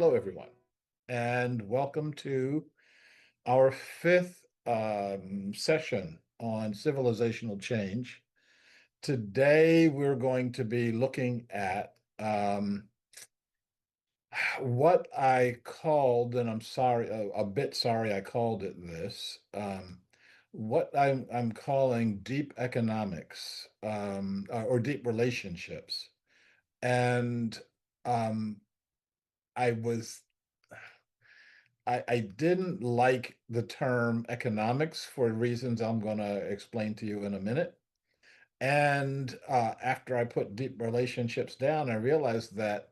Hello, everyone, and welcome to our fifth session on civilizational change. Today, we're going to be looking at what I called, and I'm sorry, a bit sorry I called it this, what I'm calling deep economics or deep relationships. And um, I was I didn't like the term economics for reasons I'm going to explain to you in a minute. And after I put deep relationships down, I realized that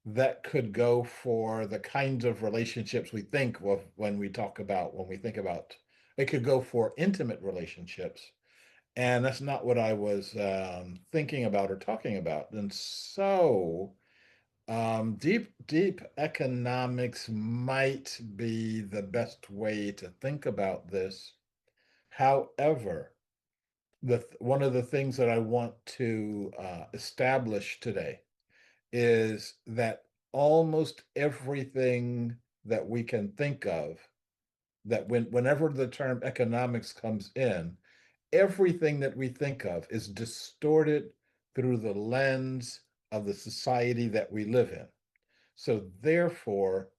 that could go for the kinds of relationships we think of when we think about it could go for intimate relationships. And that's not what I was thinking about or talking about. And so deep economics might be the best way to think about this. However, one of the things that I want to establish today is that almost everything that we can think of, that whenever the term economics comes in, everything that we think of is distorted through the lens of the society that we live in. So therefore,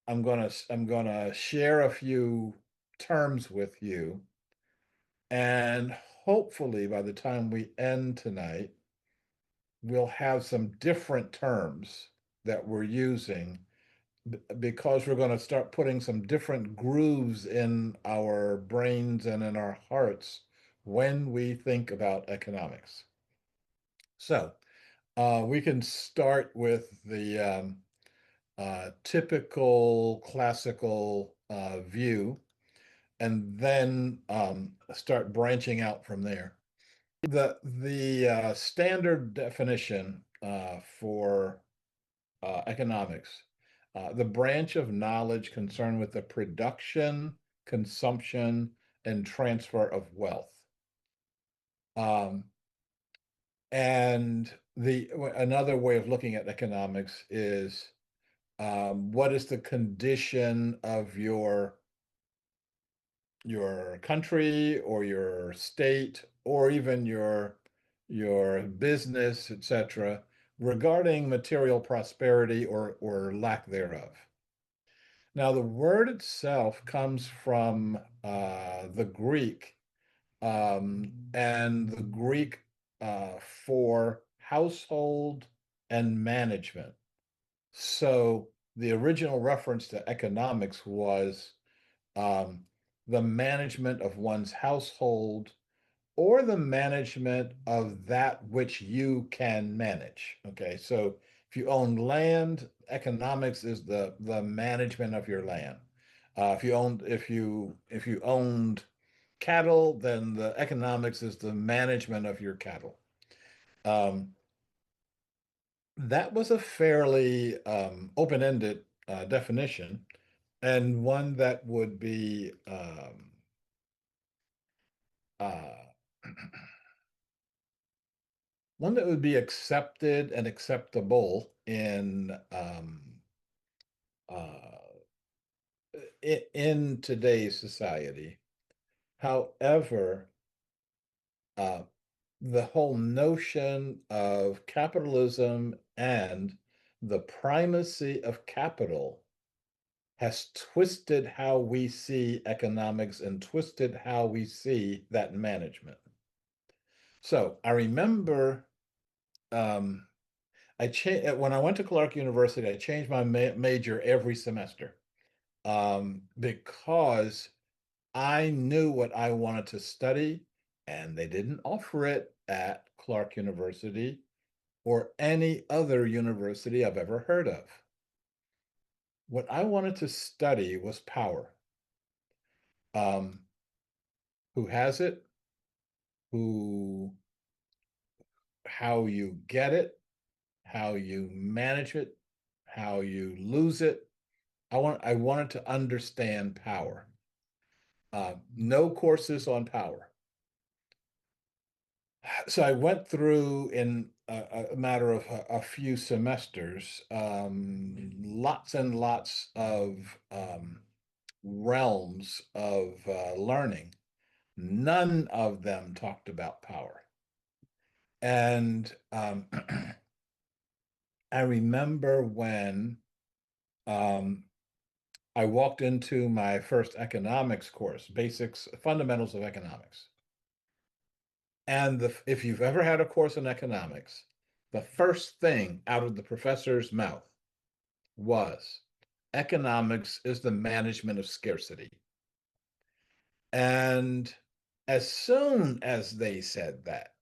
I'm gonna share a few terms with you, and hopefully by the time we end tonight, we'll have some different terms that we're using because we're going to start putting some different grooves in our brains and in our hearts when we think about economics. So we can start with the typical classical view and then start branching out from there. The standard definition for economics, the branch of knowledge concerned with the production, consumption, and transfer of wealth. Um, and another way of looking at economics is what is the condition of your country or your state or even your business, etc., regarding material prosperity or lack thereof. Now, the word itself comes from the Greek, and the Greek for household and management. So the original reference to economics was um, the management of one's household or the management of that which you can manage. Okay, so if you own land, economics is the management of your land. If you owned cattle, then the economics is the management of your cattle. Um, that was a fairly open-ended definition, and one that would be uh, one that would be accepted and acceptable uh, in today's society. However, uh, the whole notion of capitalism and the primacy of capital has twisted how we see economics and twisted how we see that management. So I remember um, when I went to Clark University, I changed my major every semester because I knew what I wanted to study, and they didn't offer it at Clark University or any other university I've ever heard of. What I wanted to study was power. Um, who has it, who, how you get it, how you manage it, how you lose it. I wanted to understand power. No courses on power. So I went through in a matter of a few semesters, lots and lots of realms of learning. None of them talked about power. And I remember when um, I walked into my first economics course, basics, fundamentals of economics. And if you've ever had a course in economics, the first thing out of the professor's mouth was economics is the management of scarcity. And as soon as they said that,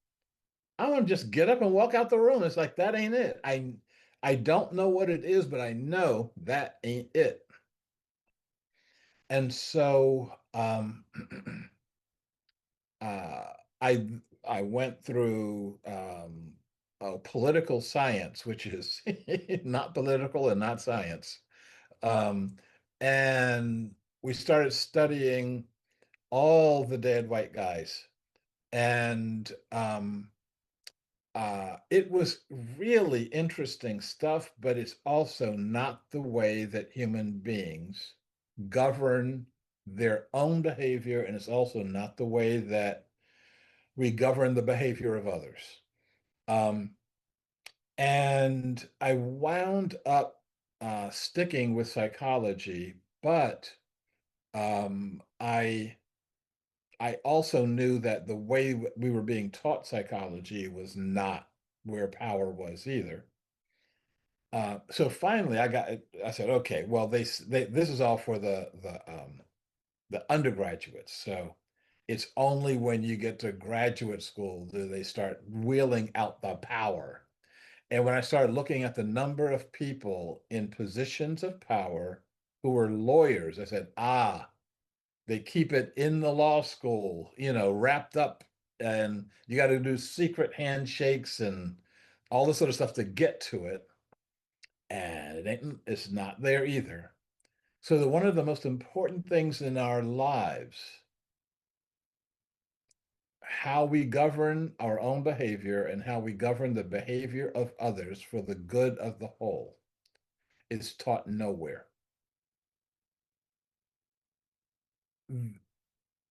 I want to just get up and walk out the room. It's like that ain't it. I don't know what it is, but I know that ain't it. And so uh, I I went through political science, which is not political and not science. Um, and we started studying all the dead white guys. And it was really interesting stuff, but it's also not the way that human beings govern their own behavior, and it's also not the way that we govern the behavior of others. Um, and I wound up sticking with psychology, but I also knew that the way we were being taught psychology was not where power was either. So finally, I said, okay, well, this is all for the undergraduates. So it's only when you get to graduate school do they start wheeling out the power. And when I started looking at the number of people in positions of power who were lawyers, I said, they keep it in the law school, wrapped up, and you got to do secret handshakes and all this sort of stuff to get to it. And it's not there either. So that one of the most important things in our lives, how we govern our own behavior and how we govern the behavior of others for the good of the whole, is taught nowhere.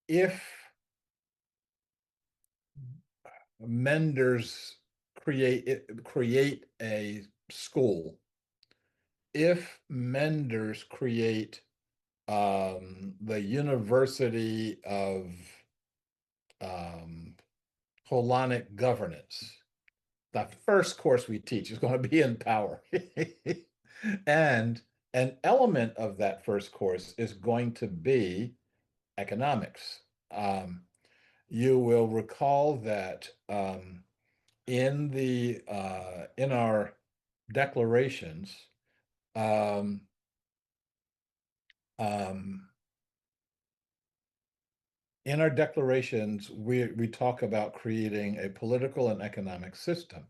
If menders create a school, if menders create the University of um, Holonic Governance, the first course we teach is going to be in power. And an element of that first course is going to be economics. You will recall that in our declarations, um, um, we talk about creating a political and economic system.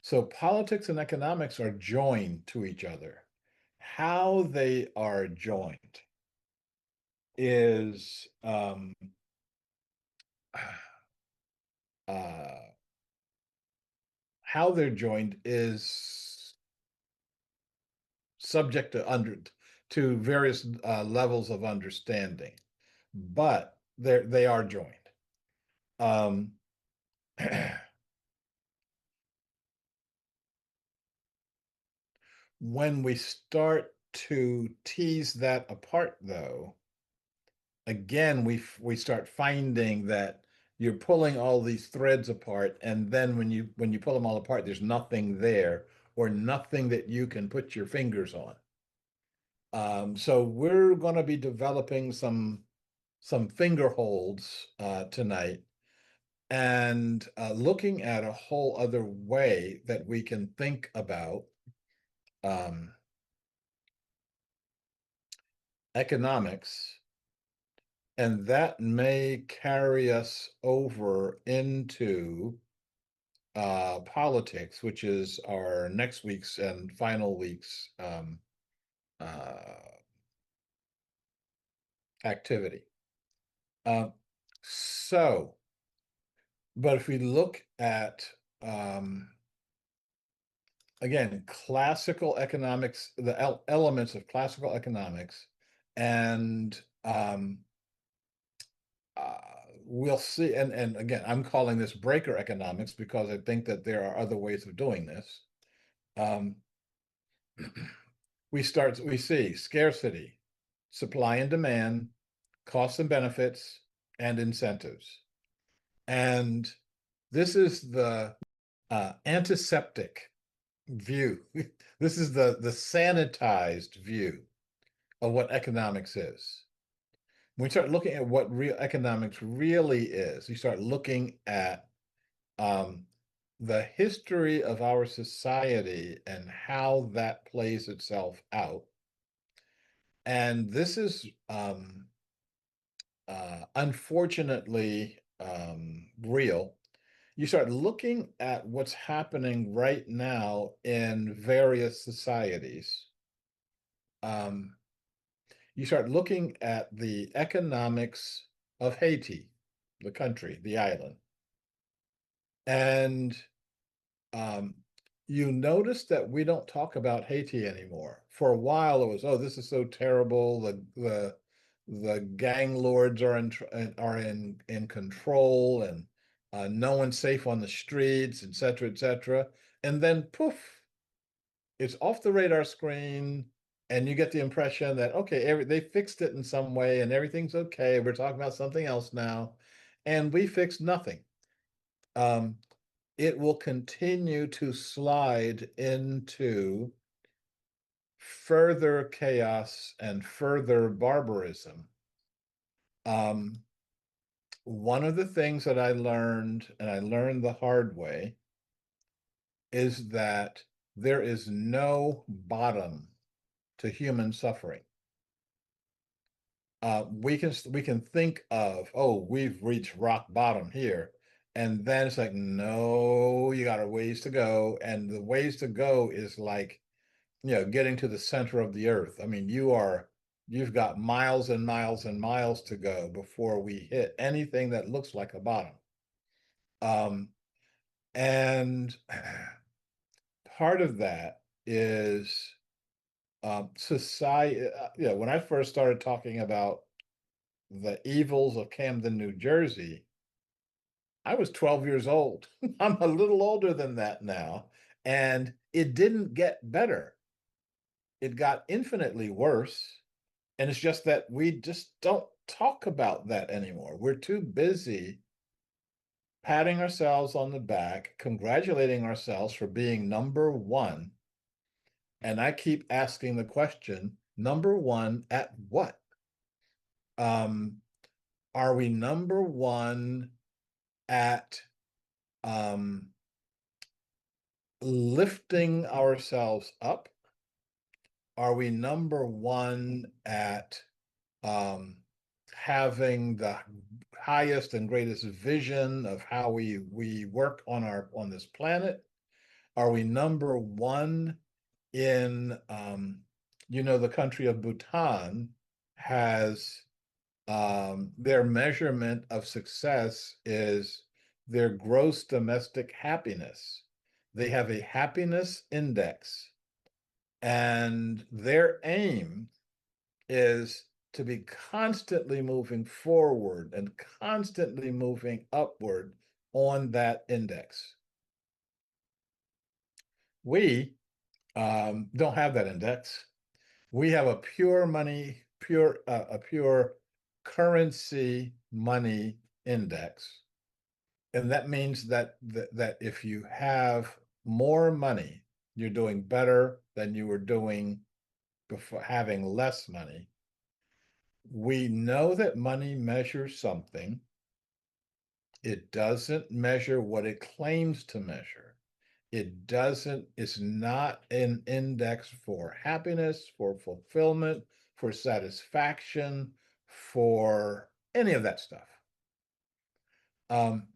So politics and economics are joined to each other. How they are joined is uh, how they're joined is subject to various levels of understanding, but they are joined. Um, when we start to tease that apart, though, again, we start finding that you're pulling all these threads apart, and then when you pull them all apart, there's nothing there or nothing that you can put your fingers on. So we're going to be developing some finger holds tonight and looking at a whole other way that we can think about um, economics, and that may carry us over into politics, which is our next week's and final week's uh, activity. Uh, so, but if we look at um, again, classical economics, the elements of classical economics, and uh, we'll see. And again, I'm calling this breaker economics because I think that there are other ways of doing this. Um, we see scarcity, supply and demand, costs and benefits, and incentives. And this is the antiseptic view. This is the sanitized view of what economics is. When we start looking at what real economics really is, you start looking at um, the history of our society and how that plays itself out. And this is unfortunately real. You start looking at what's happening right now in various societies. Um, you start looking at the economics of Haiti, the country, the island, and um, you notice that we don't talk about Haiti anymore. For a while, it was, oh, this is so terrible. The gang lords are in control, and no one's safe on the streets, et cetera, et cetera. And then poof, it's off the radar screen, and you get the impression that okay, they fixed it in some way, and everything's okay. We're talking about something else now, and we fixed nothing. Um, it will continue to slide into further chaos and further barbarism. Um, one of the things that I learned, and I learned the hard way, is that there is no bottom to human suffering. We can think of, oh, we've reached rock bottom here, and then it's like, no, you got a ways to go, and the ways to go is like, getting to the center of the earth. I mean, you've got miles and miles and miles to go before we hit anything that looks like a bottom. Um, and part of that is society. When I first started talking about the evils of Camden, New Jersey, I was 12 years old. I'm a little older than that now. And it didn't get better. It got infinitely worse. And it's just that we just don't talk about that anymore. We're too busy patting ourselves on the back, congratulating ourselves for being number one. And I keep asking the question, number one at what? Um, are we number one at um, lifting ourselves up? Are we number one at um, having the highest and greatest vision of how we work on this planet? Are we number one in the country of Bhutan has their measurement of success is their gross domestic happiness. They have a happiness index, and their aim is to be constantly moving forward and constantly moving upward on that index. We don't have that index. We have a pure currency money index. And that means that if you have more money, you're doing better than you were doing before having less money. We know that money measures something. It doesn't measure what it claims to measure. It's not an index for happiness, for fulfillment, for satisfaction, for any of that stuff. Um,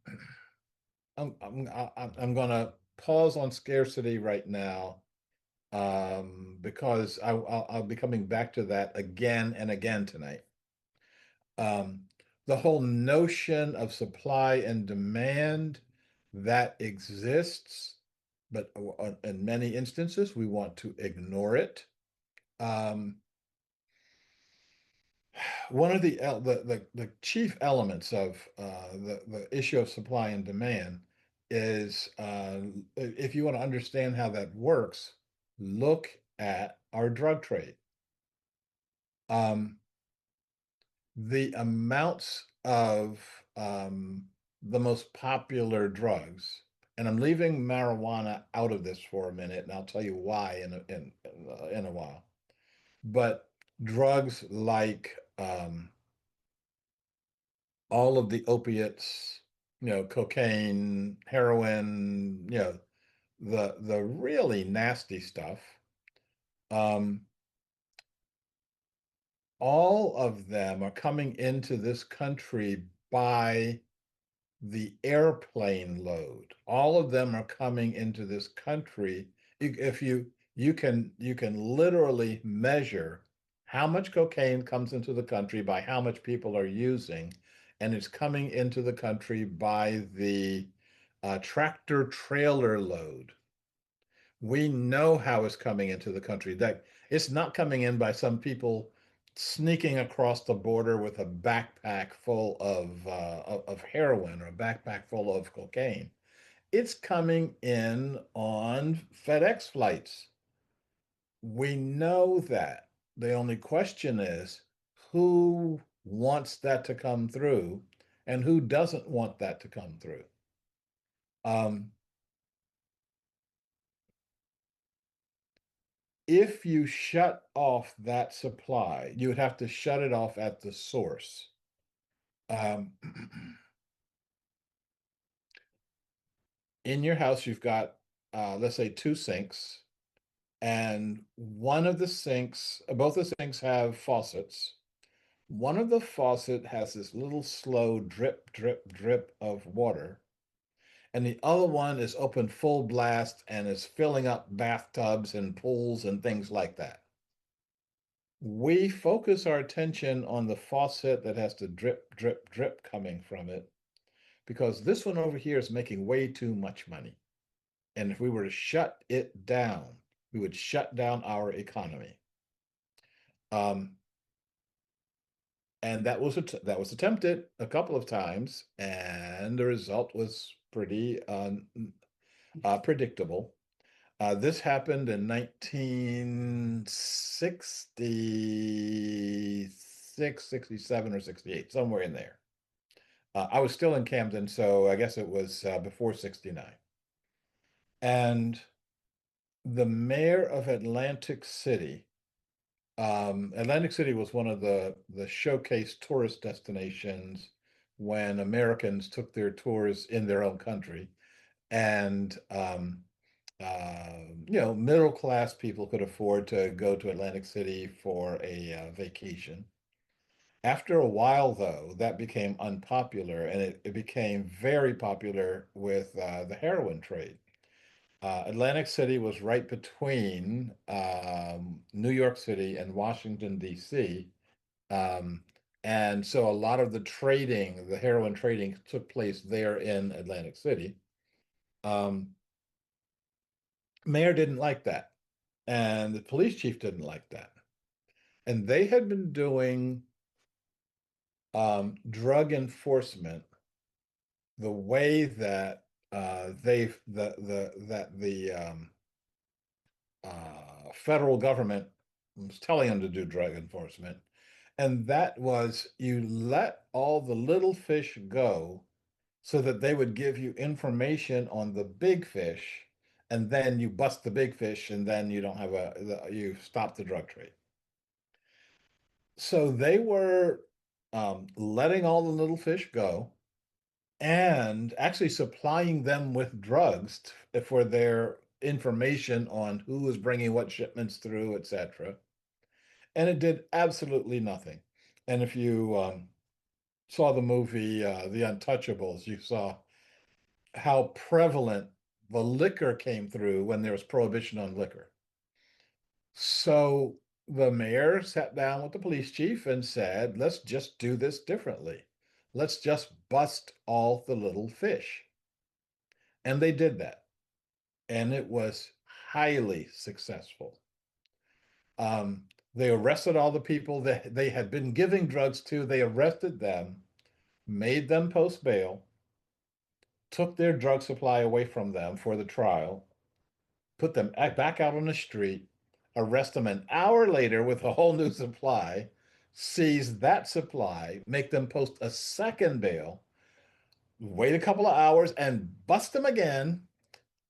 I'm gonna pause on scarcity right now because I'll be coming back to that again and again tonight. Um, the whole notion of supply and demand that exists but in many instances, we want to ignore it. Um, One of the chief elements of the issue of supply and demand is if you want to understand how that works, look at our drug trade. Um, the amounts of the most popular drugs, and I'm leaving marijuana out of this for a minute, and I'll tell you why in a while. But drugs like all of the opiates, cocaine, heroin, the really nasty stuff. Um, all of them are coming into this country by the airplane load. All of them are coming into this country. If you can literally measure how much cocaine comes into the country by how much people are using, and it's coming into the country by the tractor trailer load. We know how it's coming into the country. That it's not coming in by some people sneaking across the border with a backpack full of heroin or a backpack full of cocaine. It's coming in on FedEx flights. We know that. The only question is who wants that to come through and who doesn't want that to come through. Um, if you shut off that supply, you would have to shut it off at the source. Um, in your house, you've got, let's say, two sinks, and one of the sinks, both the sinks have faucets. One of the faucet has this little slow drip, drip, drip of water, and the other one is open full blast and is filling up bathtubs and pools and things like that. We focus our attention on the faucet that has the drip, drip, drip coming from it because this one over here is making way too much money. And if we were to shut it down, we would shut down our economy. Um, and that was attempted a couple of times, and the result was pretty predictable. This happened in 1966, 67, or 68, somewhere in there. I was still in Camden, so I guess it was before 69. And the mayor of Atlantic City was one of the showcase tourist destinations when Americans took their tours in their own country. And middle class people could afford to go to Atlantic City for a vacation. After a while, though, that became unpopular and it became very popular with the heroin trade. Atlantic City was right between New York City and Washington, D.C. Um, and so a lot of the heroin trading took place there in Atlantic City. Um, Mayor didn't like that, and the police chief didn't like that. And they had been doing drug enforcement the way that they've that the federal government was telling them to do drug enforcement, and that was you let all the little fish go so that they would give you information on the big fish, and then you bust the big fish, and then you don't have you stop the drug trade. So they were letting all the little fish go and actually supplying them with drugs for their information on who was bringing what shipments through, etc. And it did absolutely nothing. And if you saw the movie The Untouchables, you saw how prevalent the liquor came through when there was prohibition on liquor. So the mayor sat down with the police chief and said, let's just do this differently. Let's just bust all the little fish. And they did that. and it was highly successful. They arrested all the people that they had been giving drugs to. They arrested them, made them post bail, took their drug supply away from them for the trial, put them back out on the street, arrest them an hour later with a whole new supply, seize that supply, make them post a second bail, wait a couple of hours and bust them again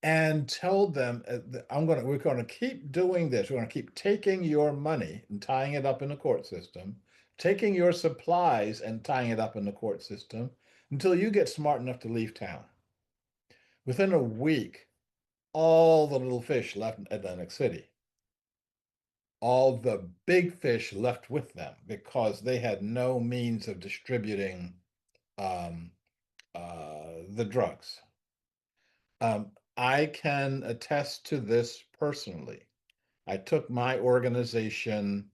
and told them, we're going to keep doing this. We're going to keep taking your money and tying it up in the court system, taking your supplies and tying it up in the court system until you get smart enough to leave town. Within a week, all the little fish left Atlantic City. All the big fish left with them because they had no means of distributing um, the drugs. I can attest to this personally. I took my organization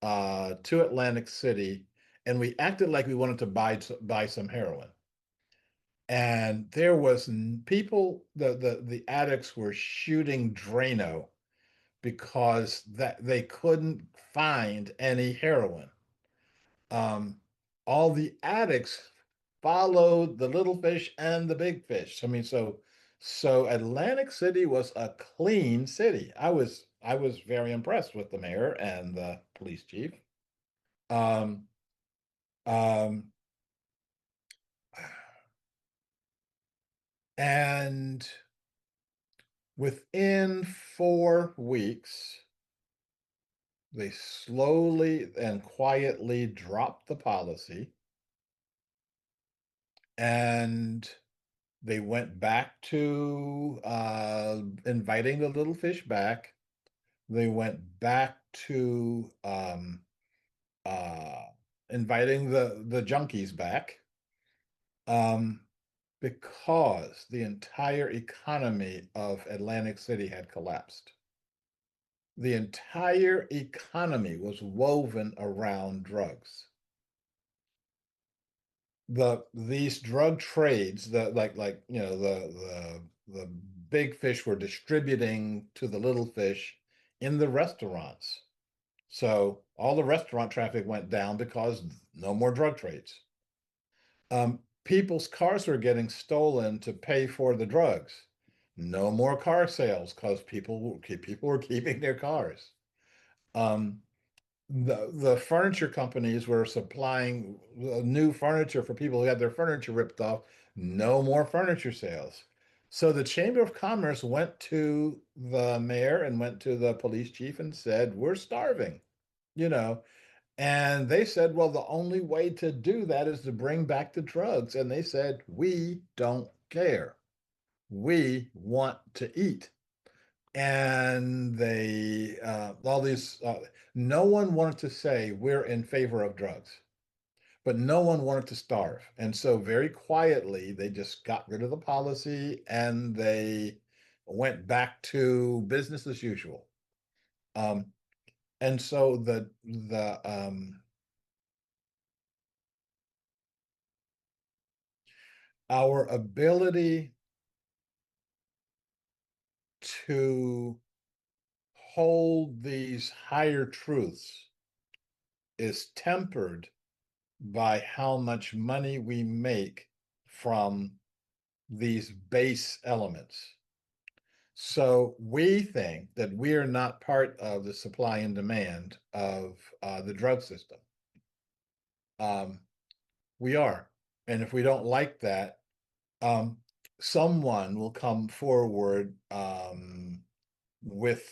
to Atlantic City, and we acted like we wanted to buy some heroin. And there was people, the addicts were shooting Drano because that they couldn't find any heroin. Um, all the addicts followed the little fish and the big fish. I mean, so Atlantic City was a clean city. I was very impressed with the mayor and the police chief. Um, um, and within 4 weeks, they slowly and quietly dropped the policy and they went back to inviting the little fish back. They went back to uh, inviting the junkies back um, because the entire economy of Atlantic City had collapsed. The entire economy was woven around drugs. These drug trades, the big fish were distributing to the little fish in the restaurants. So all the restaurant traffic went down because no more drug trades. People's cars were getting stolen to pay for the drugs. No more car sales because people were keeping their cars. Um, the furniture companies were supplying new furniture for people who had their furniture ripped off. No more furniture sales. So the Chamber of Commerce went to the mayor and went to the police chief and said, "We're starving," you know. And they said, "Well, the only way to do that is to bring back the drugs." And they said, "We don't care. We want to eat." And all these, no one wanted to say we're in favor of drugs, but no one wanted to starve. And so very quietly, they just got rid of the policy and they went back to business as usual. Um, and so our ability to hold these higher truths is tempered by how much money we make from these base elements. So we think that we are not part of the supply and demand of the drug system. Um, we are. And if we don't like that, um, someone will come forward with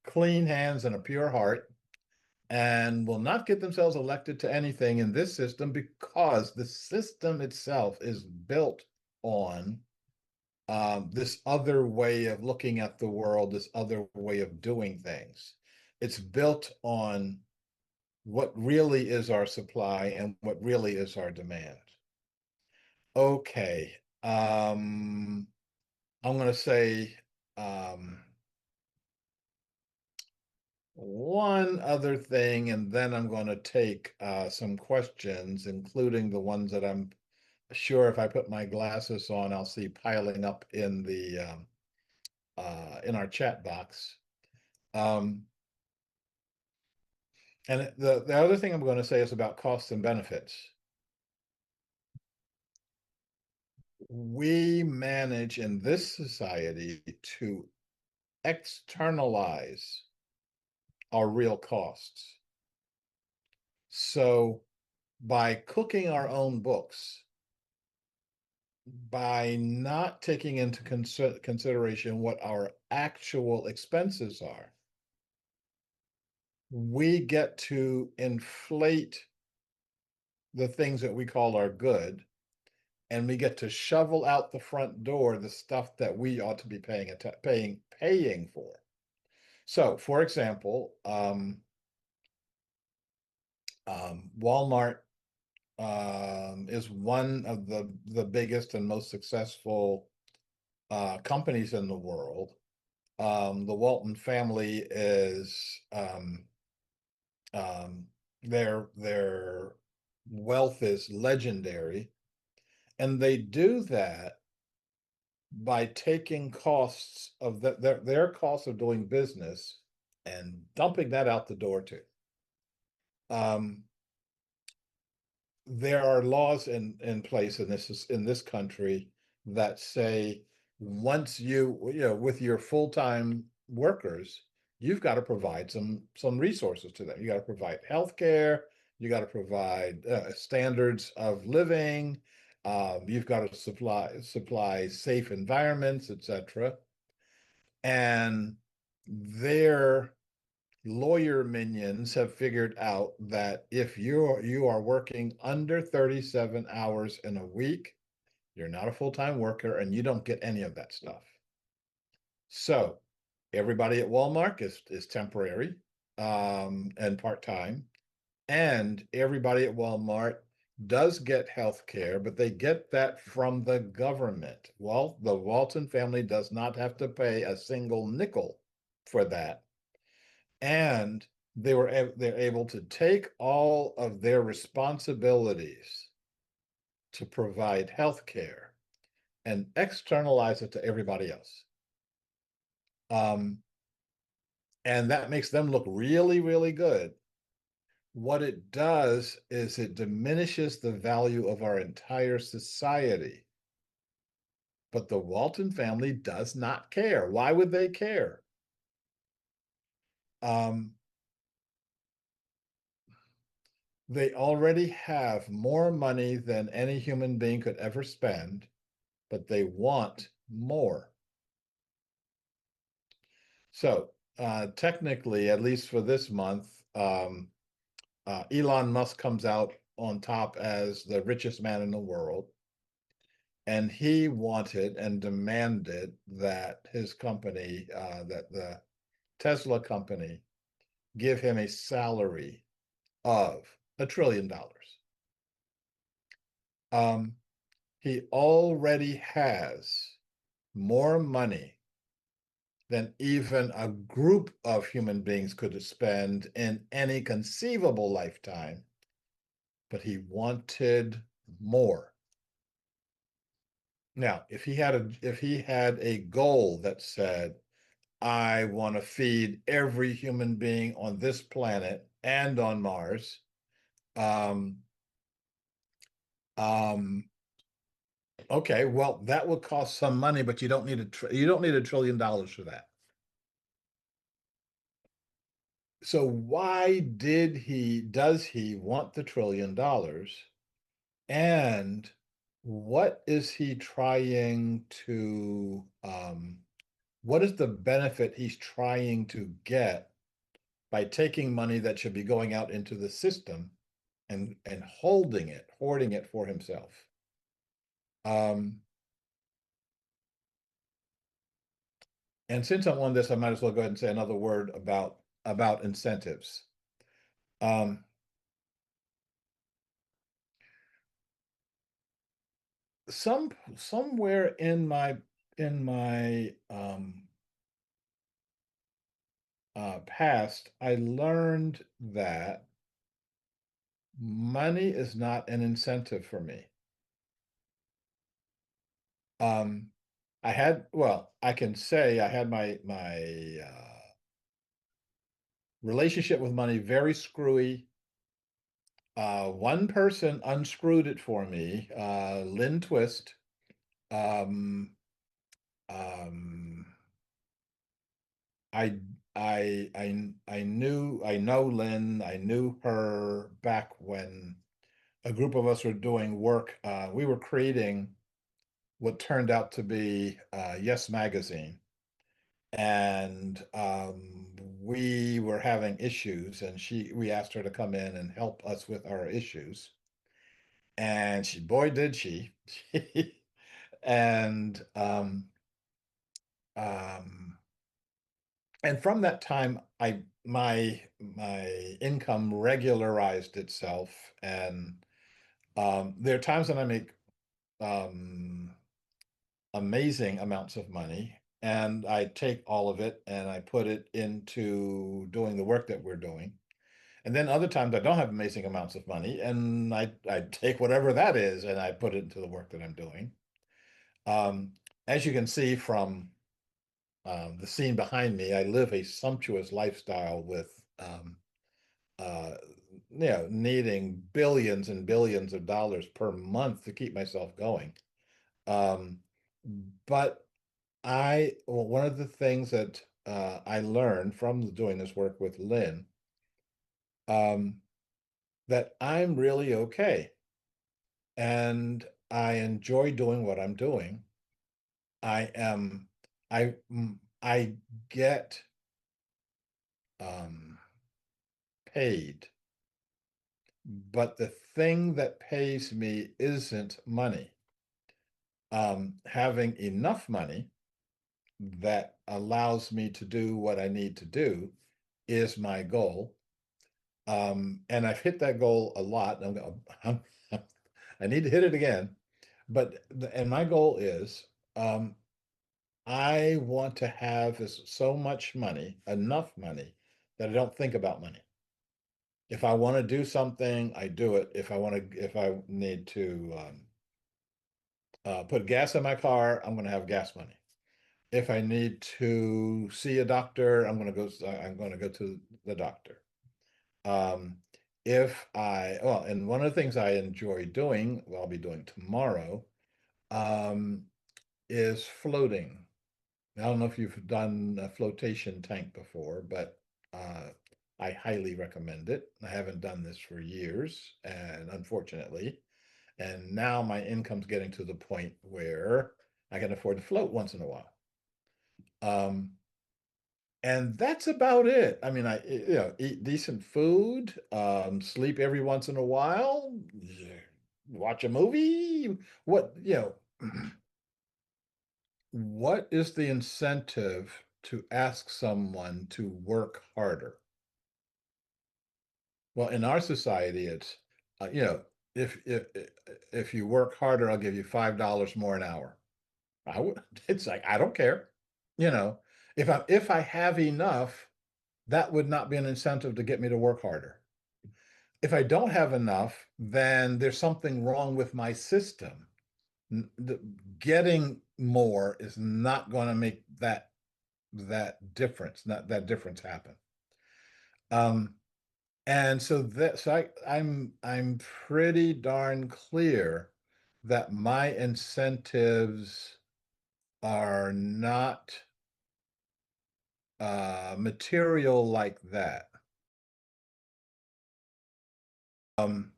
clean hands and a pure heart and will not get themselves elected to anything in this system because the system itself is built on this other way of looking at the world, this other way of doing things. It's built on what really is our supply and what really is our demand. Okay. I'm going to say um, one other thing, and then I'm going to take some questions, including the ones that I'm sure if I put my glasses on, I'll see piling up in the in our chat box. Um, and the other thing I'm going to say is about costs and benefits. We manage in this society to externalize our real costs. So by cooking our own books, by not taking into consideration what our actual expenses are, we get to inflate the things that we call our good, and we get to shovel out the front door the stuff that we ought to be paying for. So, for example, Walmart is one of the biggest and most successful companies in the world. The Walton family is um, their wealth is legendary, and they do that by taking costs of their costs of doing business and dumping that out the door too. Um, there are laws in place in this country that say once with your full-time workers, you've got to provide some resources to them. You got to provide health care, you got to provide standards of living, you've got to supply safe environments, etc. And their lawyer minions have figured out that if you are working under 37 hours in a week, you're not a full-time worker and you don't get any of that stuff. So everybody at Walmart is temporary and part-time, and everybody at Walmart does get health care, but they get that from the government. Well, the Walton family does not have to pay a single nickel for that. And they're able to take all of their responsibilities to provide health care and externalize it to everybody else. And that makes them look really, really good. What it does is it diminishes the value of our entire society. But the Walton family does not care. Why would they care? Um, they already have more money than any human being could ever spend, but they want more. So technically, at least for this month, Elon Musk comes out on top as the richest man in the world. And he wanted and demanded that his company, that the Tesla company, give him a salary of $1 trillion. He already has more money than even a group of human beings could spend in any conceivable lifetime, but he wanted more. Now, if he had a goal that said, I want to feed every human being on this planet and on Mars, um, um, okay, well, that would cost some money, but you don't need $1 trillion for that. So why does he want the $1 trillion? And what is he trying to, what is the benefit he's trying to get by taking money that should be going out into the system and hoarding it for himself? Um, and since I'm on this, I might as well go ahead and say another word about incentives. Um, somewhere in my past, I learned that money is not an incentive for me. Um, well, I can say I had relationship with money very screwy. One person unscrewed it for me, Lynn Twist. Um, um, I I know Lynn. I knew her back when a group of us were doing work. We were creating what turned out to be Yes Magazine, and we were having issues, and we asked her to come in and help us with our issues, and boy, did she. And um, and from that time, my income regularized itself, and there are times when I make um, amazing amounts of money, and I take all of it and I put it into doing the work that we're doing. And then other times I don't have amazing amounts of money, and I take whatever that is and I put it into the work that I'm doing. Um, as you can see from the scene behind me, I live a sumptuous lifestyle with uh, needing billions and billions of dollars per month to keep myself going. Um, but well, one of the things that I learned from doing this work with Lynn, um, that I'm really okay and I enjoy doing what I'm doing. I am, I get um, paid, but the thing that pays me isn't money. Having enough money that allows me to do what I need to do is my goal. And I've hit that goal a lot. I need to hit it again. And my goal is, um, I want to have so much money, enough money, that I don't think about money. If I want to do something, I do it. If I need to put gas in my car, I'm going to have gas money. If I need to see a doctor, I'm going to go to the doctor. Um, and one of the things I enjoy doing, I'll be doing tomorrow, um, is floating. I don't know if you've done a flotation tank before, but uh, I highly recommend it. I haven't done this for years, and unfortunately, and now my income's getting to the point where I can afford to float once in a while. Um, And that's about it. I mean, eat decent food, sleep every once in a while, yeah, watch a movie. What is the incentive to ask someone to work harder? Well, in our society, it's, if if you work harder, I'll give you $5 more an hour. It's like, I don't care. You know, if I have enough, that would not be an incentive to get me to work harder. If I don't have enough, then there's something wrong with my system. Getting more is not going to make that difference happen. Um, and so that so I'm pretty darn clear that my incentives are not material like that. Um,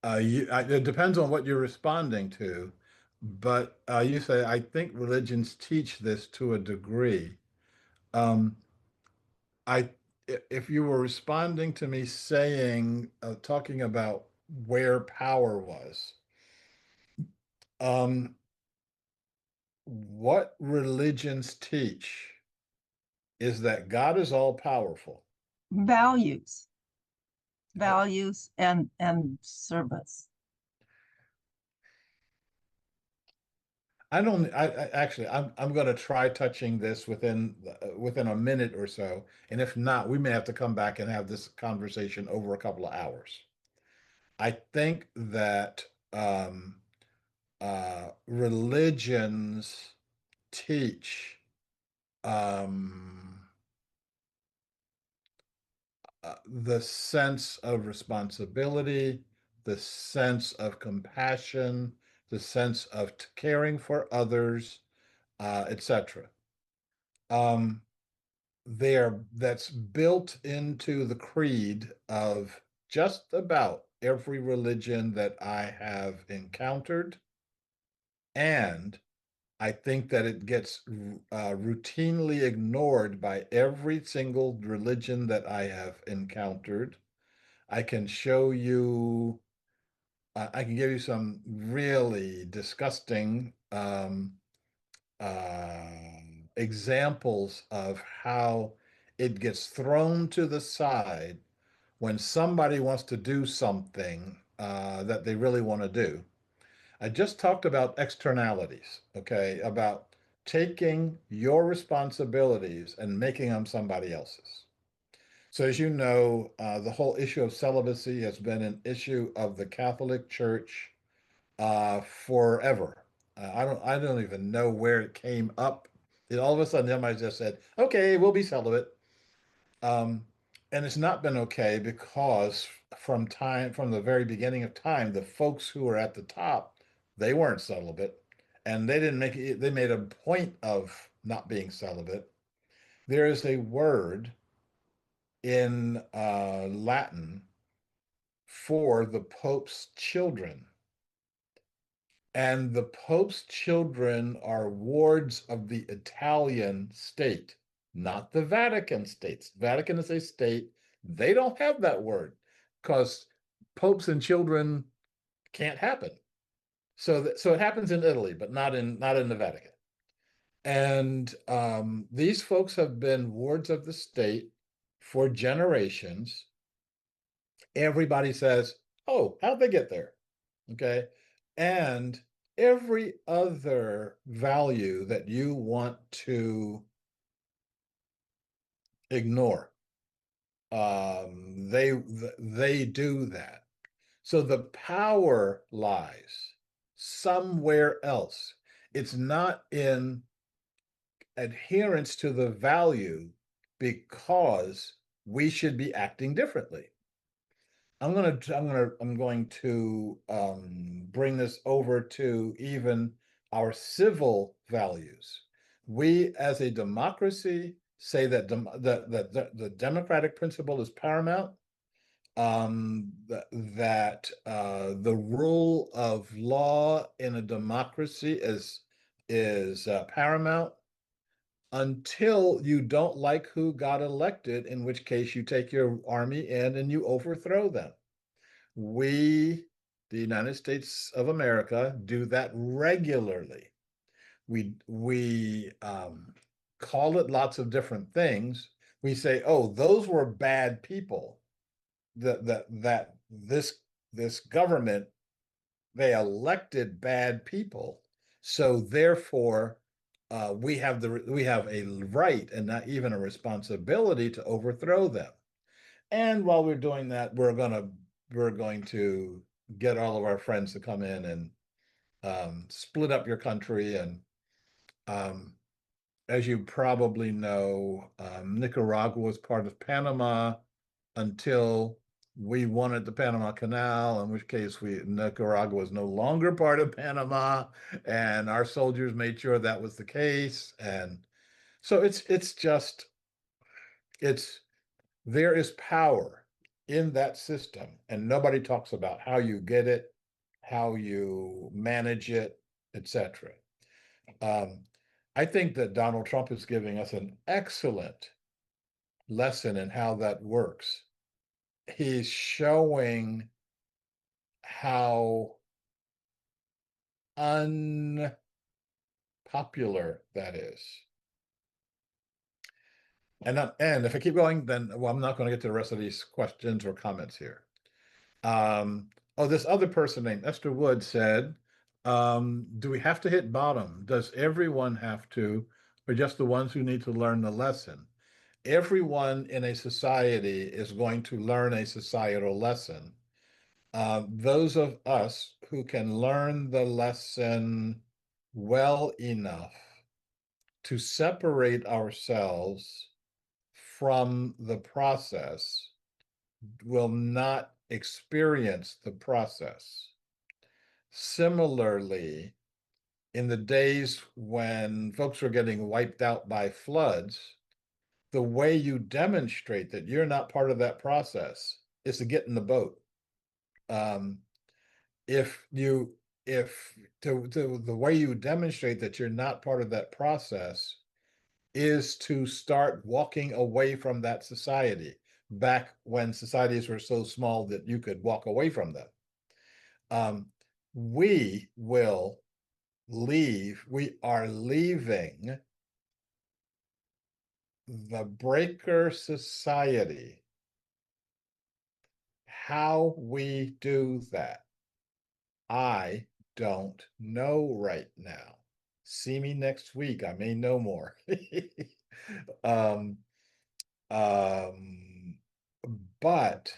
it depends on what you're responding to, but you say, I think religions teach this to a degree. Um, I, if you were responding to me saying, talking about where power was, um, what religions teach is that God is all powerful. Values, Uh, values and service. I don't. Actually, I'm going to try touching this within a minute or so, and if not, we may have to come back and have this conversation over a couple of hours. I think that religions teach um, the sense of responsibility, the sense of compassion, the sense of caring for others, etc. Um, that's built into the creed of just about every religion that I have encountered. And I think that it gets routinely ignored by every single religion that I have encountered. I can show you, I can give you some really disgusting examples of how it gets thrown to the side when somebody wants to do something that they really want to do. I just talked about externalities, okay, about taking your responsibilities and making them somebody else's. So, as you know, the whole issue of celibacy has been an issue of the Catholic Church forever. I don't even know where it came up. All of a sudden, somebody just said, "Okay, we'll be celibate." Um, and it's not been okay because from the very beginning of time, the folks who were at the top, they weren't celibate, and they didn't make it. They made a point of not being celibate. There is a word in Latin for the Pope's children. And the Pope's children are wards of the Italian state, not the Vatican states. Vatican is a state. They don't have that word because popes and children can't happen. So it happens in Italy, but not in the Vatican. And these folks have been wards of the state for generations. Everybody says, "Oh, how'd they get there?" Okay. And every other value that you want to ignore, they do that. So the power lies somewhere else. It's not in adherence to the value because we should be acting differently. I'm going to bring this over to even our civil values. We, as a democracy, say that the democratic principle is paramount. The rule of law in a democracy is paramount until you don't like who got elected, in which case you take your army in and you overthrow them. We, the United States of America, do that regularly. We call it lots of different things. We say, "Oh, those were bad people. That this government, they elected bad people, so therefore we have a right and not even a responsibility to overthrow them." And while we're doing that, we're going to get all of our friends to come in and split up your country. And um, as you probably know, Nicaragua was part of Panama until we wanted the Panama Canal, in which case Nicaragua was no longer part of Panama, and our soldiers made sure that was the case. And so it's there is power in that system, and nobody talks about how you get it, how you manage it, etc. Um, I think that Donald Trump is giving us an excellent lesson in how that works. He's showing how unpopular that is. And if I keep going, then well, I'm not going to get to the rest of these questions or comments here. This other person named Esther Wood said, do we have to hit bottom? Does everyone have to, or just the ones who need to learn the lesson? Everyone in a society is going to learn a societal lesson. Those of us who can learn the lesson well enough to separate ourselves from the process will not experience the process. Similarly, in the days when folks were getting wiped out by floods, the way you demonstrate that you're not part of that process is to get in the boat. Um, if you if to the way you demonstrate that you're not part of that process is to start walking away from that society back when societies were so small that you could walk away from them. Um, we will we are leaving the breaker society. How we do that, I don't know right now. See me next week. I may know more. um, um, but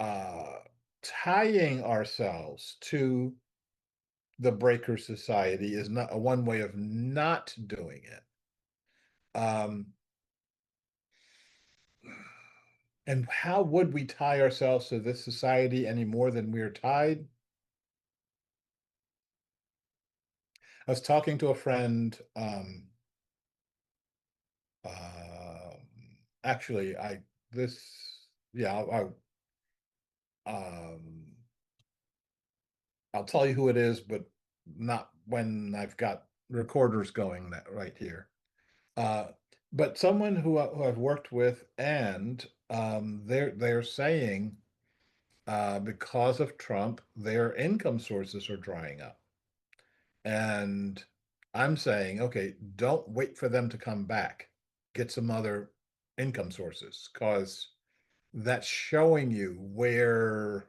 uh, tying ourselves to the breaker society is not a one way of not doing it. Um, and how would we tie ourselves to this society any more than we're tied? I was talking to a friend. Um, Actually, I this yeah, um, I'll tell you who it is, but not when I've got recorders going that right here. Uh, but someone who I've worked with, and they're saying because of Trump, their income sources are drying up. And I'm saying, okay, don't wait for them to come back. Get some other income sources because that's showing you where,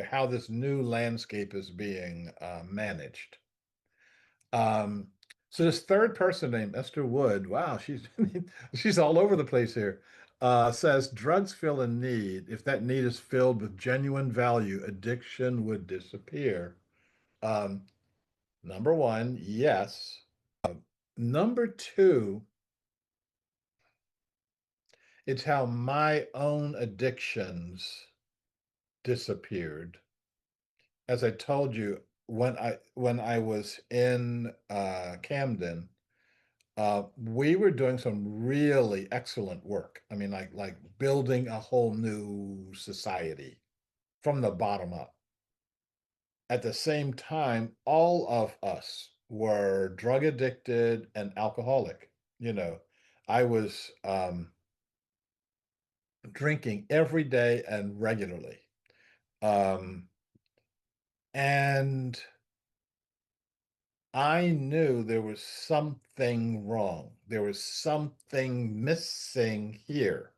how this new landscape is being managed. Um, so this third person named Esther Wood, wow, she's she's all over the place here. Says drugs fill a need. If that need is filled with genuine value, addiction would disappear. Um, Number one, yes. Number two, it's how my own addictions disappeared. As I told you, when I was in Camden, we were doing some really excellent work. I mean, like building a whole new society from the bottom up. At the same time, all of us were drug addicted and alcoholic. You know, I was drinking every day and regularly. Um, and I knew there was something wrong. There was something missing here.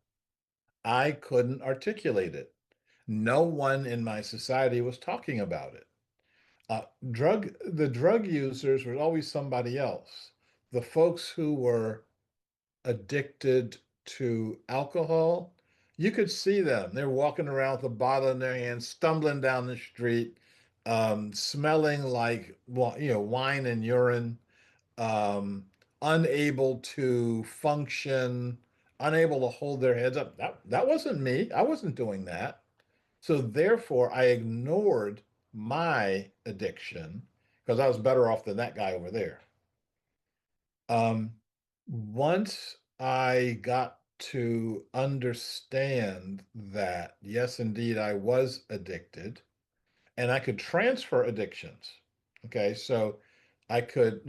I couldn't articulate it. No one in my society was talking about it. The drug users were always somebody else. The folks who were addicted to alcohol, you could see them. They're walking around with a bottle in their hand, stumbling down the street, smelling like wine and urine, um, unable to function, unable to hold their heads up. That wasn't me. I wasn't doing that. So therefore, I ignored my addiction because I was better off than that guy over there. Once I got to understand that, yes, indeed, I was addicted and I could transfer addictions. Okay, so I could,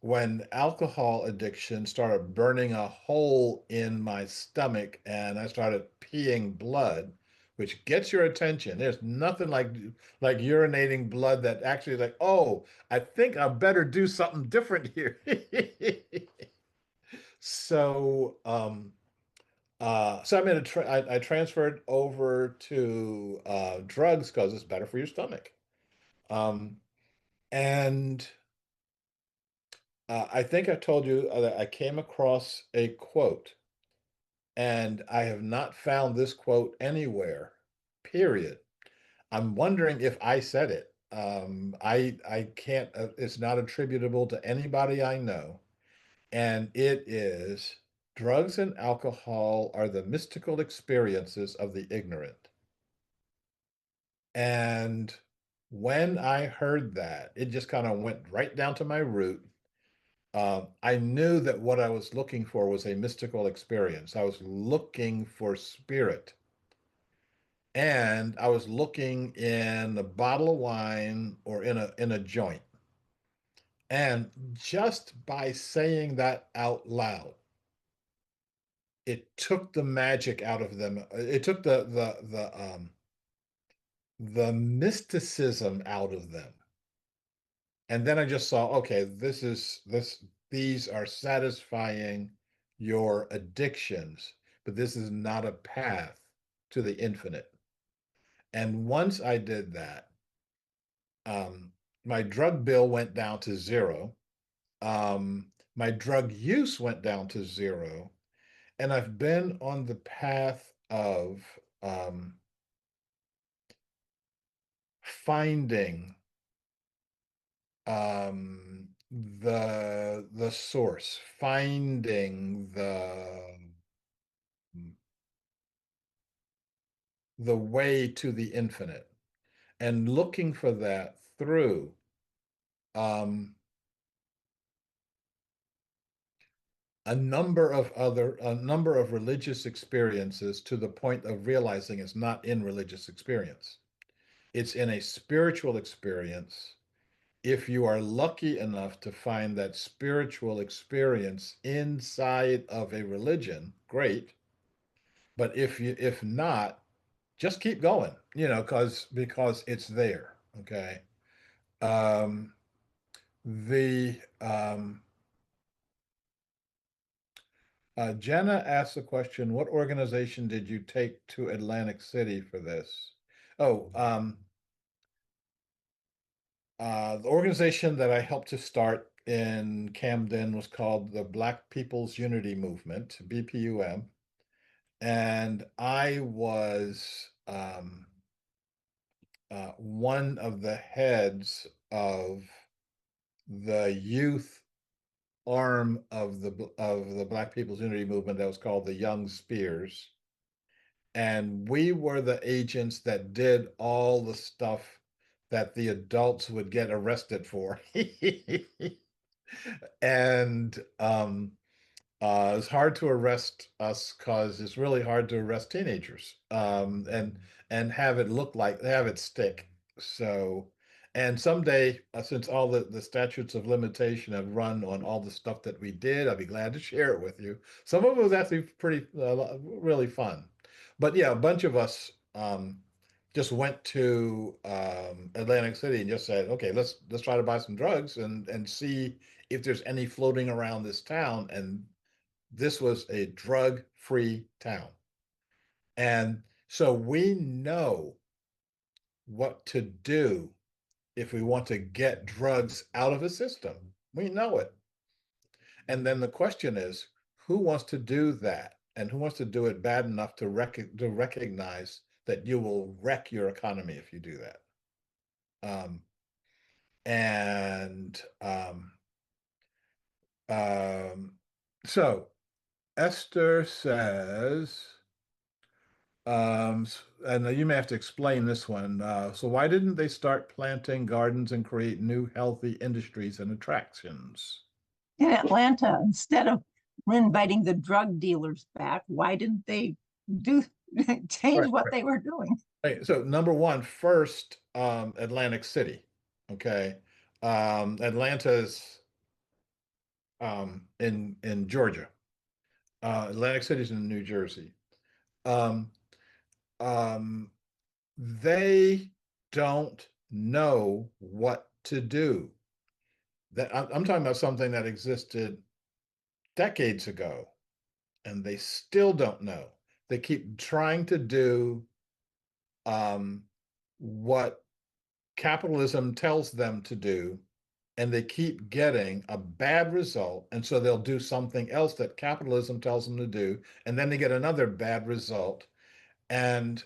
when alcohol addiction started burning a hole in my stomach and I started peeing blood, which gets your attention. There's nothing like urinating blood that actually like, oh, I think I better do something different here. So so I made I transferred over to drugs because it's better for your stomach. Um, and I think I told you that I came across a quote, and I have not found this quote anywhere, period. I'm wondering if I said it. I can't, it's not attributable to anybody I know. And it is drugs and alcohol are the mystical experiences of the ignorant. And when I heard that, it just kind of went right down to my root. I knew that what I was looking for was a mystical experience. I was looking for spirit. And I was looking in a bottle of wine or in a joint. And just by saying that out loud, it took the magic out of them. It took the mysticism out of them. And then I just saw, okay, these are satisfying your addictions, but this is not a path to the infinite. And once I did that, um, my drug bill went down to zero. My drug use went down to zero. And I've been on the path of finding the source, finding the way to the infinite, and looking for that through um, a number of religious experiences to the point of realizing it's not in religious experience. It's in a spiritual experience. If you are lucky enough to find that spiritual experience inside of a religion, great. But if not, just keep going, because it's there. Okay. Um, the Jenna asked the question, what organization did you take to Atlantic City for this? Oh, the organization that I helped to start in Camden was called the Black People's Unity Movement, BPUM. And I was one of the heads of the youth arm of the Black People's Unity Movement that was called the Young Spears. And we were the agents that did all the stuff that the adults would get arrested for. And it's hard to arrest us because it's really hard to arrest teenagers, and have it stick. So, and someday, since all the statutes of limitation have run on all the stuff that we did, I'll be glad to share it with you. Some of it was actually pretty really fun, but yeah, a bunch of us just went to Atlantic City and just said, okay, let's try to buy some drugs and see if there's any floating around this town. And this was a drug-free town. And so we know what to do if we want to get drugs out of a system. We know it. And then the question is, who wants to do that? And who wants to do it bad enough to recognize that you will wreck your economy if you do that? Um, and um, so Esther says, and you may have to explain this one. So why didn't they start planting gardens and create new healthy industries and attractions? In Atlanta, instead of inviting the drug dealers back, why didn't they do change Right, what right. they were doing? Right. So number one, first, Atlantic City. Okay. Atlanta's in Georgia. Atlantic City's in New Jersey. Um, um, they don't know what to do. That I'm talking about something that existed decades ago, and they still don't know. They keep trying to do um, what capitalism tells them to do, and they keep getting a bad result. And so they'll do something else that capitalism tells them to do, and then they get another bad result. And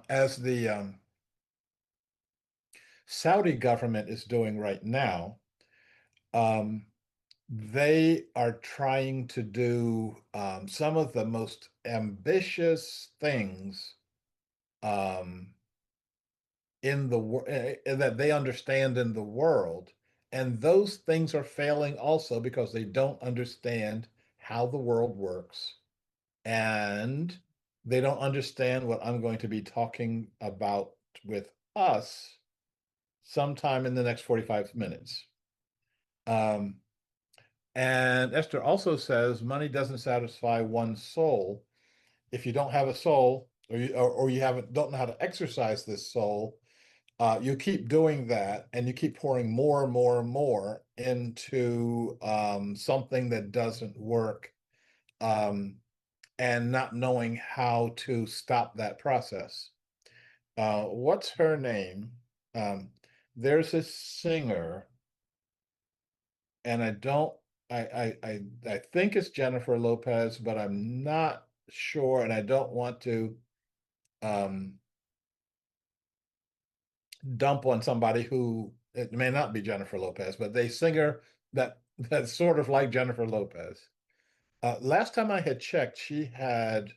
as the Saudi government is doing right now. Um, they are trying to do some of the most ambitious things um, in the world that they understand in the world. And those things are failing also because they don't understand how the world works. And they don't understand what I'm going to be talking about with us sometime in the next 45 minutes. Um, and Esther also says money doesn't satisfy one's soul. If you don't have a soul, or you haven't don't know how to exercise this soul, you keep doing that, and you keep pouring more and more and more into something that doesn't work, um, and not knowing how to stop that process. What's her name? Um, there's a singer, and I don't, I think it's Jennifer Lopez, but I'm not sure, and I don't want to um, dump on somebody who it may not be Jennifer Lopez, but they singer that's sort of like Jennifer Lopez. Last time I had checked, she had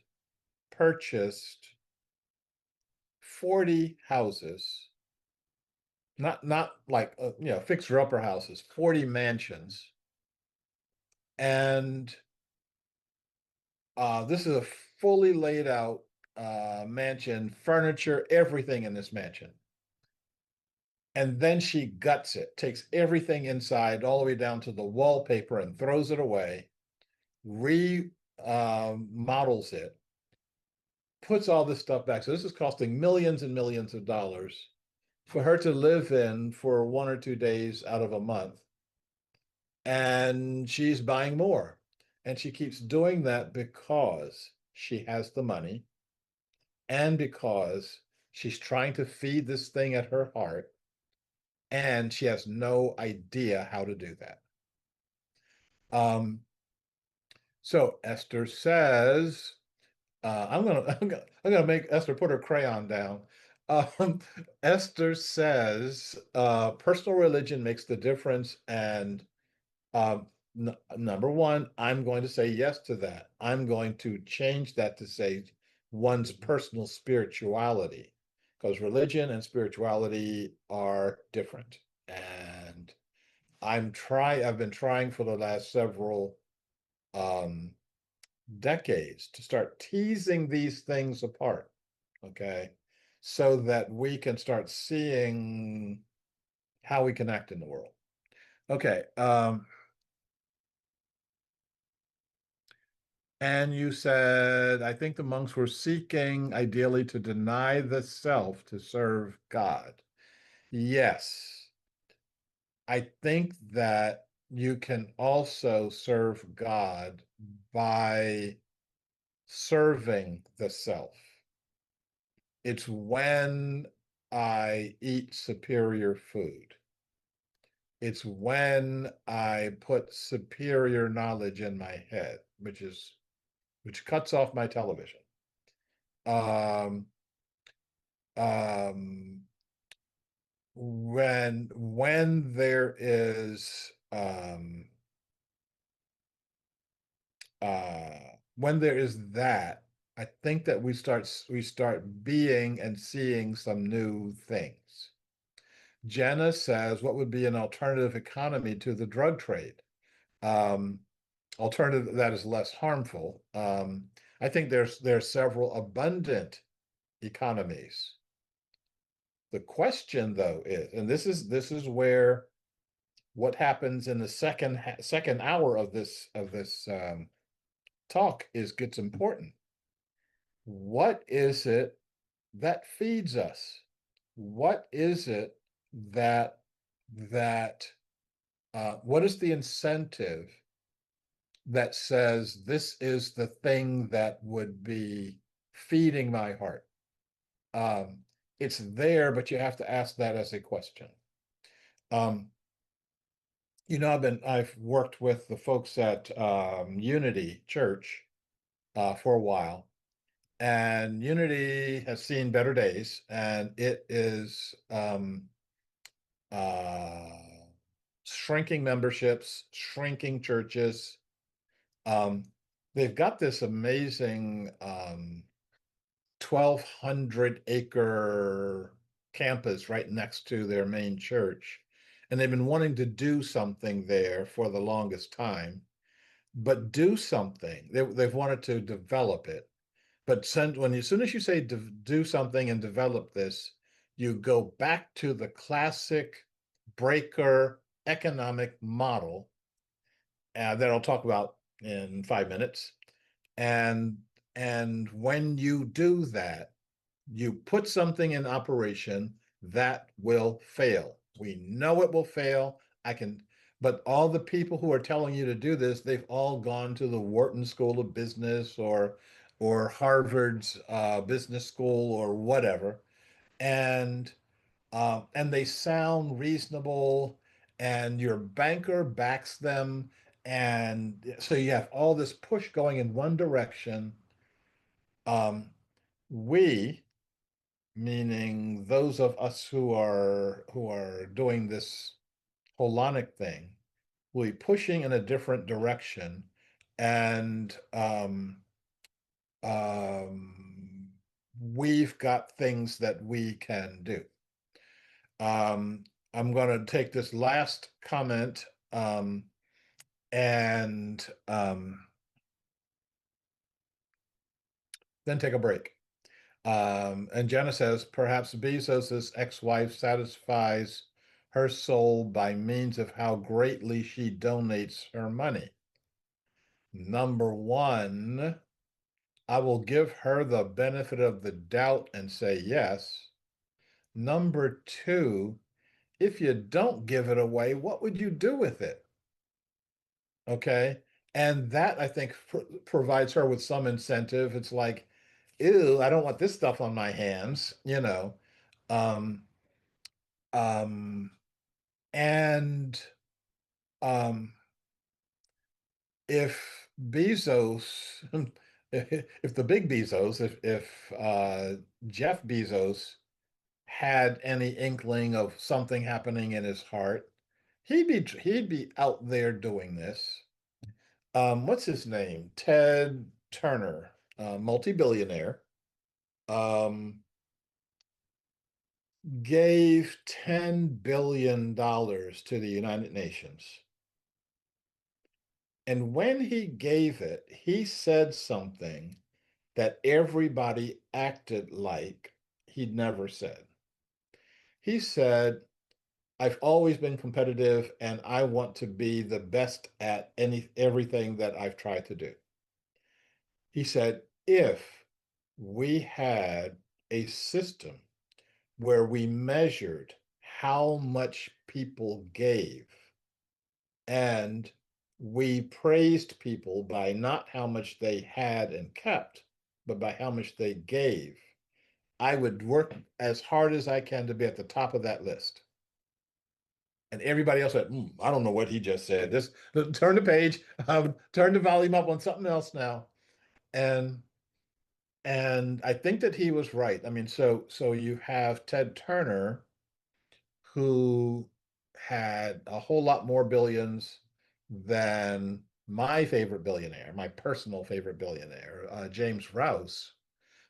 purchased 40 houses, not like fixer-upper houses, 40 mansions. And this is a fully laid out mansion, furniture, everything in this mansion. And then she guts it, takes everything inside all the way down to the wallpaper and throws it away, remodels it, puts all this stuff back. So this is costing millions and millions of dollars for her to live in for 1 or 2 days out of a month. And she's buying more. And she keeps doing that because she has the money and because she's trying to feed this thing at her heart, and she has no idea how to do that. Um, so Esther says, I'm gonna make Esther put her crayon down. Um, Esther says, personal religion makes the difference, and number one, I'm going to say yes to that. I'm going to change that to say one's personal spirituality, because religion and spirituality are different. And I've been trying for the last several um, decades to start teasing these things apart, okay, so that we can start seeing how we can act in the world. Okay. And you said, I think the monks were seeking ideally to deny the self to serve God. Yes, I think that you can also serve God by serving the self. It's when I eat superior food. It's when I put superior knowledge in my head, which cuts off my television. Um, um, when there is when there is that, I think that we start being and seeing some new things. Jenna says, what would be an alternative economy to the drug trade? Um, Alternative that is less harmful. I think there's several abundant economies. The question, though, is, and this is where what happens in the second hour of this talk is gets important. What is it that feeds us? What is it that that what is the incentive that says this is the thing that would be feeding my heart? Um, it's there, but you have to ask that as a question. Um, I've worked with the folks at Unity Church for a while, and Unity has seen better days, and it is uh, shrinking memberships, shrinking churches. Um, they've got this amazing 1,200 acre campus right next to their main church. And they've been wanting to do something there for the longest time, but do something. They've wanted to develop it. But as soon as you say do something and develop this, you go back to the classic breaker economic model that I'll talk about in 5 minutes. And and when you do that, you put something in operation that will fail. We know it will fail. But all the people who are telling you to do this, they've all gone to the Wharton School of Business or Harvard's business school or whatever, and and they sound reasonable, and your banker backs them, and so you have all this push going in one direction. Um, we, meaning those of us who are doing this holonic thing, will be pushing in a different direction, and um, we've got things that we can do. Um, I'm going to take this last comment and then take a break. And Jenna says, perhaps Bezos's ex-wife satisfies her soul by means of how greatly she donates her money. Number one, I will give her the benefit of the doubt and say yes. Number two, if you don't give it away, what would you do with it? Okay. And that I think provides her with some incentive. It's like, ew, I don't want this stuff on my hands. Um, um, and um, if Bezos, if the big Bezos, if Jeff Bezos had any inkling of something happening in his heart, he'd be out there doing this. What's his name? Ted Turner, multi-billionaire, um, gave $10 billion to the United Nations. And when he gave it, he said something that everybody acted like he'd never said. He said, I've always been competitive and I want to be the best at everything that I've tried to do. He said, if we had a system where we measured how much people gave and we praised people by not how much they had and kept, but by how much they gave, I would work as hard as I can to be at the top of that list. And everybody else said, I don't know what he just said. This turn the page, turn the volume up on something else now. And and I think that he was right. I mean, so you have Ted Turner, who had a whole lot more billions than my favorite billionaire, my personal favorite billionaire, James Rouse.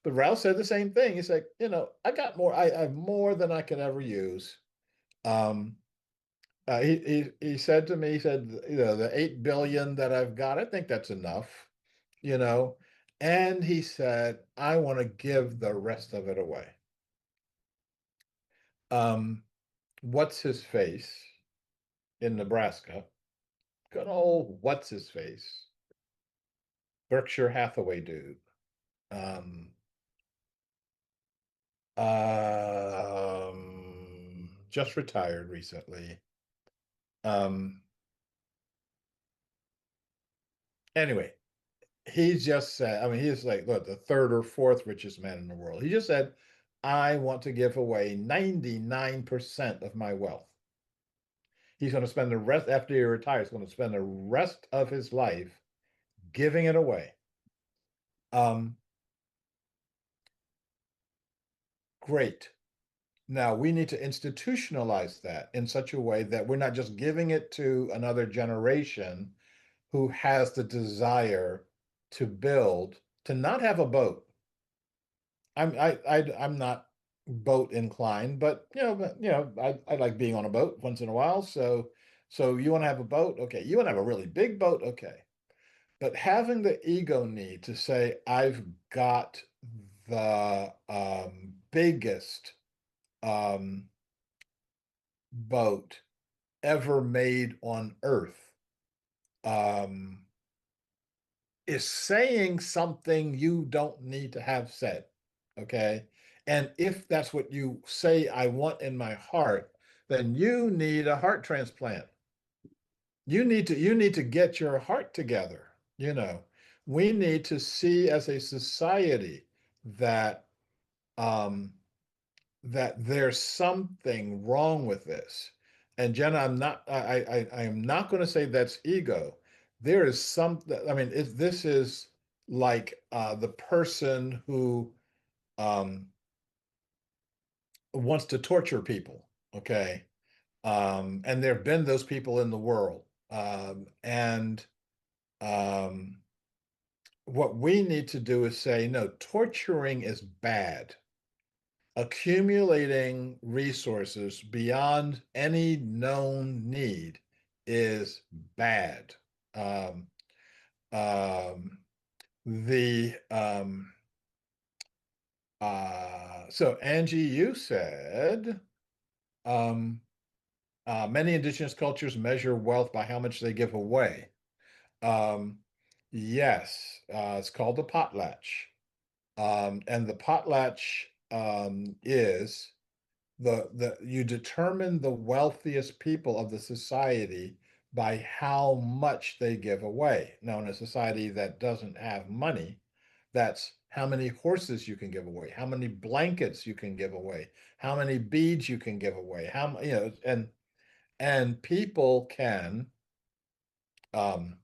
But Rouse said the same thing. He's like, I got more, I have more than I could ever use. Um, he said to me, he said, the 8 billion that I've got, I think that's enough, you know. And he said, I want to give the rest of it away. Um, what's his face in Nebraska? Good old what's his face? Berkshire Hathaway dude. Um, just retired recently. Um, anyway, he just said, I mean, he's like, look, the third or fourth richest man in the world. He just said, I want to give away 99% of my wealth. He's going to spend the rest, after he retires, going to spend the rest of his life giving it away. Um, great. Now we need to institutionalize that in such a way that we're not just giving it to another generation who has the desire to build, to not have a boat. I'm not boat inclined, but I like being on a boat once in a while. So you want to have a boat? Okay. You want to have a really big boat? Okay. But having the ego need to say, I've got the biggest um, boat ever made on Earth, um, is saying something you don't need to have said. Okay. And if that's what you say, I want in my heart, then you need a heart transplant. You need to get your heart together. You know, we need to see as a society that um, that there's something wrong with this. And Jenna, I am not going to say that's ego. There is some, I mean, this is like the person who um, wants to torture people, okay? And there have been those people in the world. And um, what we need to do is say, no, torturing is bad. Accumulating resources beyond any known need is bad. Um, um, the so Angie, you said um, many indigenous cultures measure wealth by how much they give away. Um, yes, it's called the potlatch. And the potlatch is the you determine the wealthiest people of the society by how much they give away. Now, in a society that doesn't have money, that's how many horses you can give away, how many blankets you can give away, how many beads you can give away, and people can um,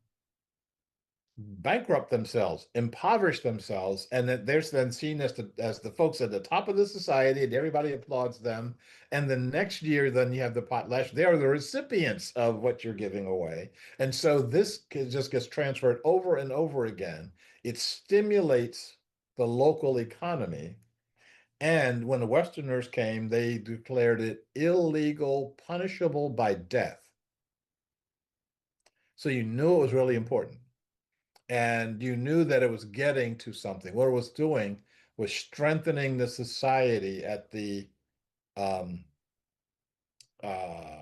bankrupt themselves, impoverish themselves, and that they're then seen as the folks at the top of the society, and everybody applauds them. And the next year, then you have the potlatch. They are the recipients of what you're giving away, and so this just gets transferred over and over again. It stimulates the local economy. And when the Westerners came, they declared it illegal, punishable by death. So you knew it was really important. And you knew that it was getting to something. What it was doing was strengthening the society um uh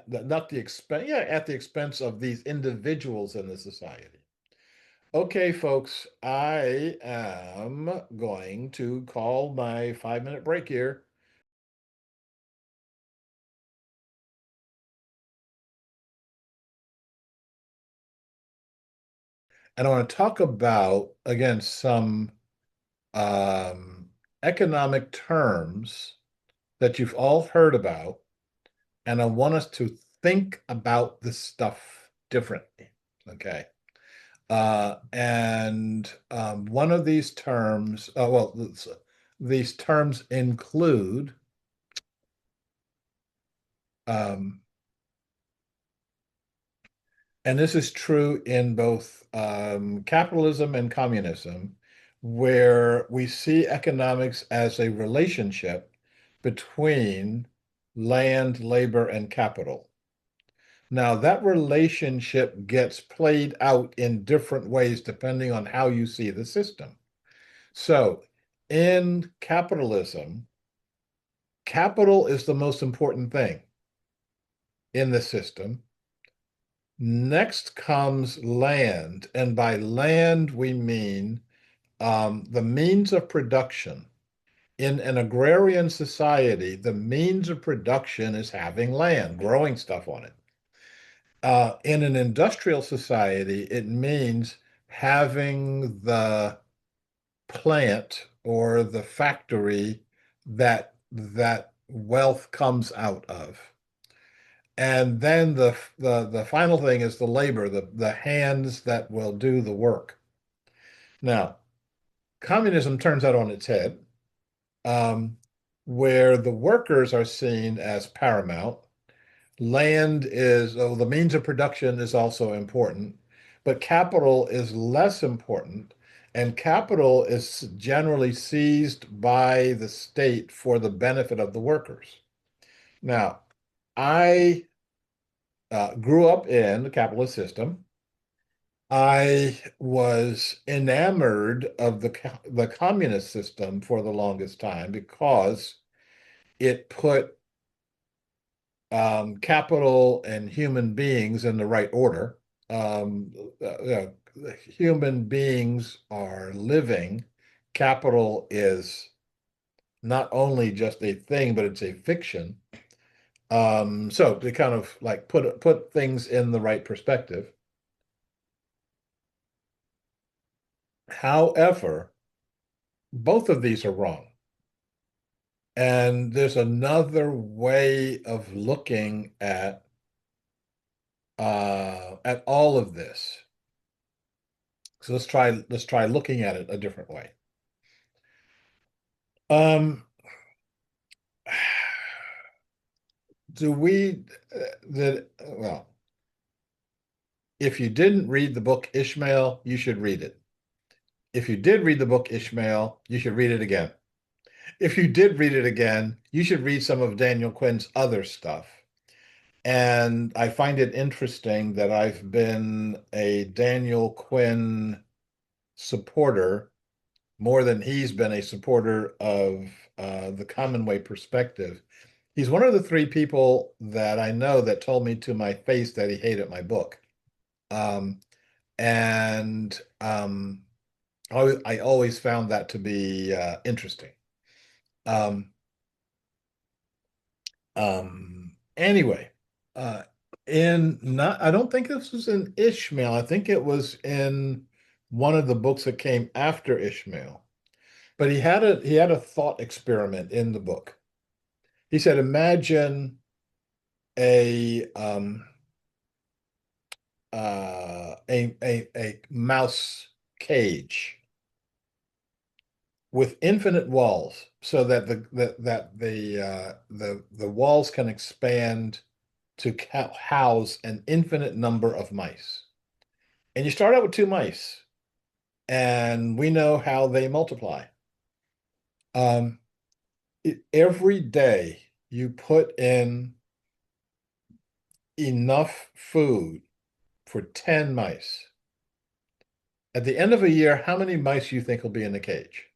not the expense, yeah, at the expense of these individuals in the society. Okay, folks, I am going to call my 5 minute break here. And I want to talk about again some um economic terms that you've all heard about. And I want us to think about this stuff differently. Okay. And one of these terms, these terms include, um, and this is true in both capitalism and communism, where we see economics as a relationship between land, labor, and capital. Now, that relationship gets played out in different ways depending on how you see the system. So, in capitalism, capital is the most important thing in the system. Next comes land, and by land, we mean the means of production. In an agrarian society, the means of production is having land, growing stuff on it. In an industrial society, it means having the plant or the factory that wealth comes out of. And then the final thing is the labor, the hands that will do the work. Now, communism turns that on its head. Um, where the workers are seen as paramount. Land is, oh, the means of production is also important, but capital is less important, and capital is generally seized by the state for the benefit of the workers. Now, I grew up in the capitalist system. I was enamored of the communist system for the longest time because it put capital and human beings in the right order. Human beings are living. Capital is not only just a thing, but it's a fiction. So to kind of like put things in the right perspective. However, both of these are wrong. And there's another way of looking at all of this. So let's try looking at it a different way. Um, do we that well, if you didn't read the book Ishmael, you should read it. If you did read the book Ishmael, you should read it again. If you did read it again, you should read some of Daniel Quinn's other stuff. And I find it interesting that I've been a Daniel Quinn supporter more than he's been a supporter of the Commonway perspective. He's one of the three people that I know that told me to my face that he hated my book. Um, and I always found that to be interesting. Um, anyway, uh, in not, I don't think this was in Ishmael. I think it was in one of the books that came after Ishmael. But he had a thought experiment in the book. He said, imagine a a mouse cage with infinite walls, so that the walls can expand to house an infinite number of mice. And you start out with two mice, and we know how they multiply. Um, every day you put in enough food for 10 mice. At the end of a year, how many mice do you think will be in the cage?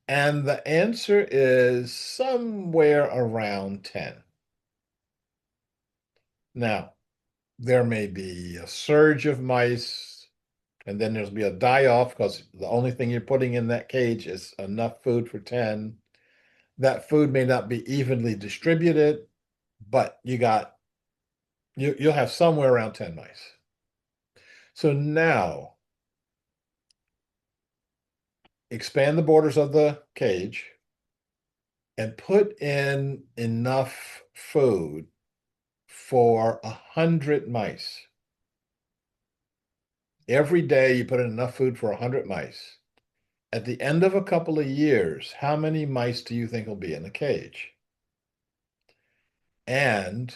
And the answer is somewhere around 10. Now, there may be a surge of mice, and then there'll be a die-off because the only thing you're putting in that cage is enough food for 10. That food may not be evenly distributed, but you'll have somewhere around 10 mice. So now expand the borders of the cage and put in enough food for 100 mice. Every day you put in enough food for 100 mice. At the end of a couple of years, how many mice do you think will be in the cage? And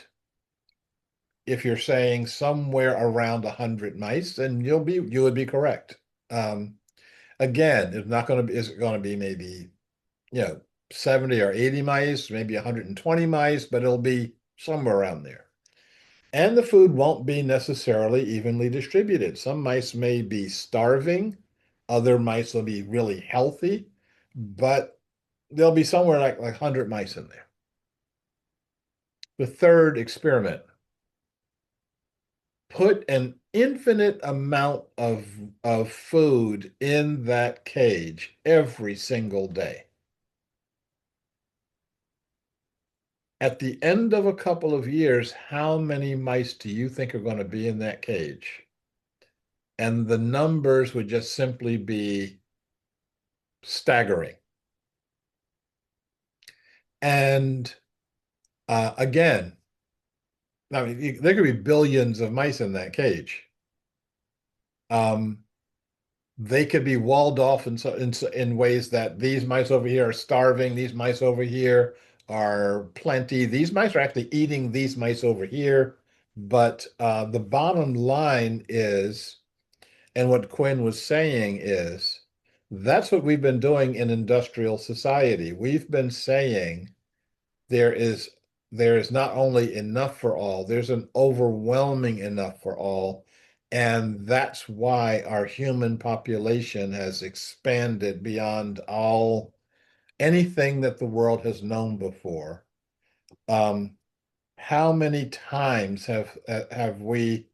if you're saying somewhere around 100 mice, then you would be correct. Um, again, it's not going to be, is it going to be maybe, you know, 70 or 80 mice, maybe 120 mice, but it'll be somewhere around there. And the food won't be necessarily evenly distributed. Some mice may be starving, other mice will be really healthy, but there'll be somewhere like 100 mice in there. The third experiment, put an infinite amount of food in that cage every single day. At the end of a couple of years, how many mice do you think are going to be in that cage? And the numbers would just simply be staggering. And again, I mean, there could be billions of mice in that cage. Um, they could be walled off in ways that these mice over here are starving, these mice over here are plenty, these mice are actually eating these mice over here. But the bottom line is, and what Quinn was saying is, that's what we've been doing in industrial society. We've been saying there is there is not only enough for all, there's an overwhelming enough for all. And that's why our human population has expanded beyond all anything that the world has known before. Um, how many times have we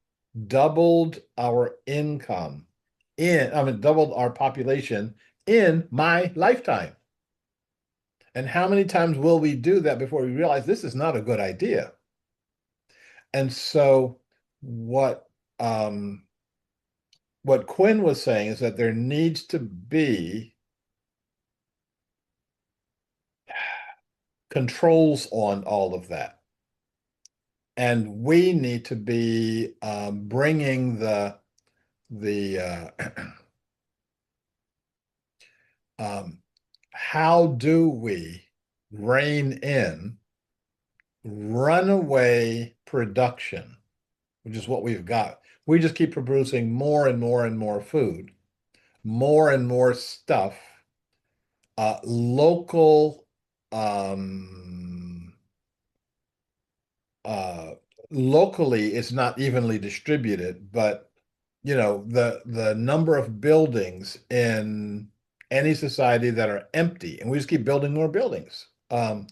doubled our income I mean, doubled our population in my lifetime? And how many times will we do that before we realize this is not a good idea? And so what um, what Quinn was saying is that there needs to be controls on all of that. And we need to be bringing the um, how do we rein in runaway production, which is what we've got. We just keep producing more and more and more food, more and more stuff. Local, um, uh, locally, it's not evenly distributed, but the number of buildings in any society that are empty, and we just keep building more buildings. The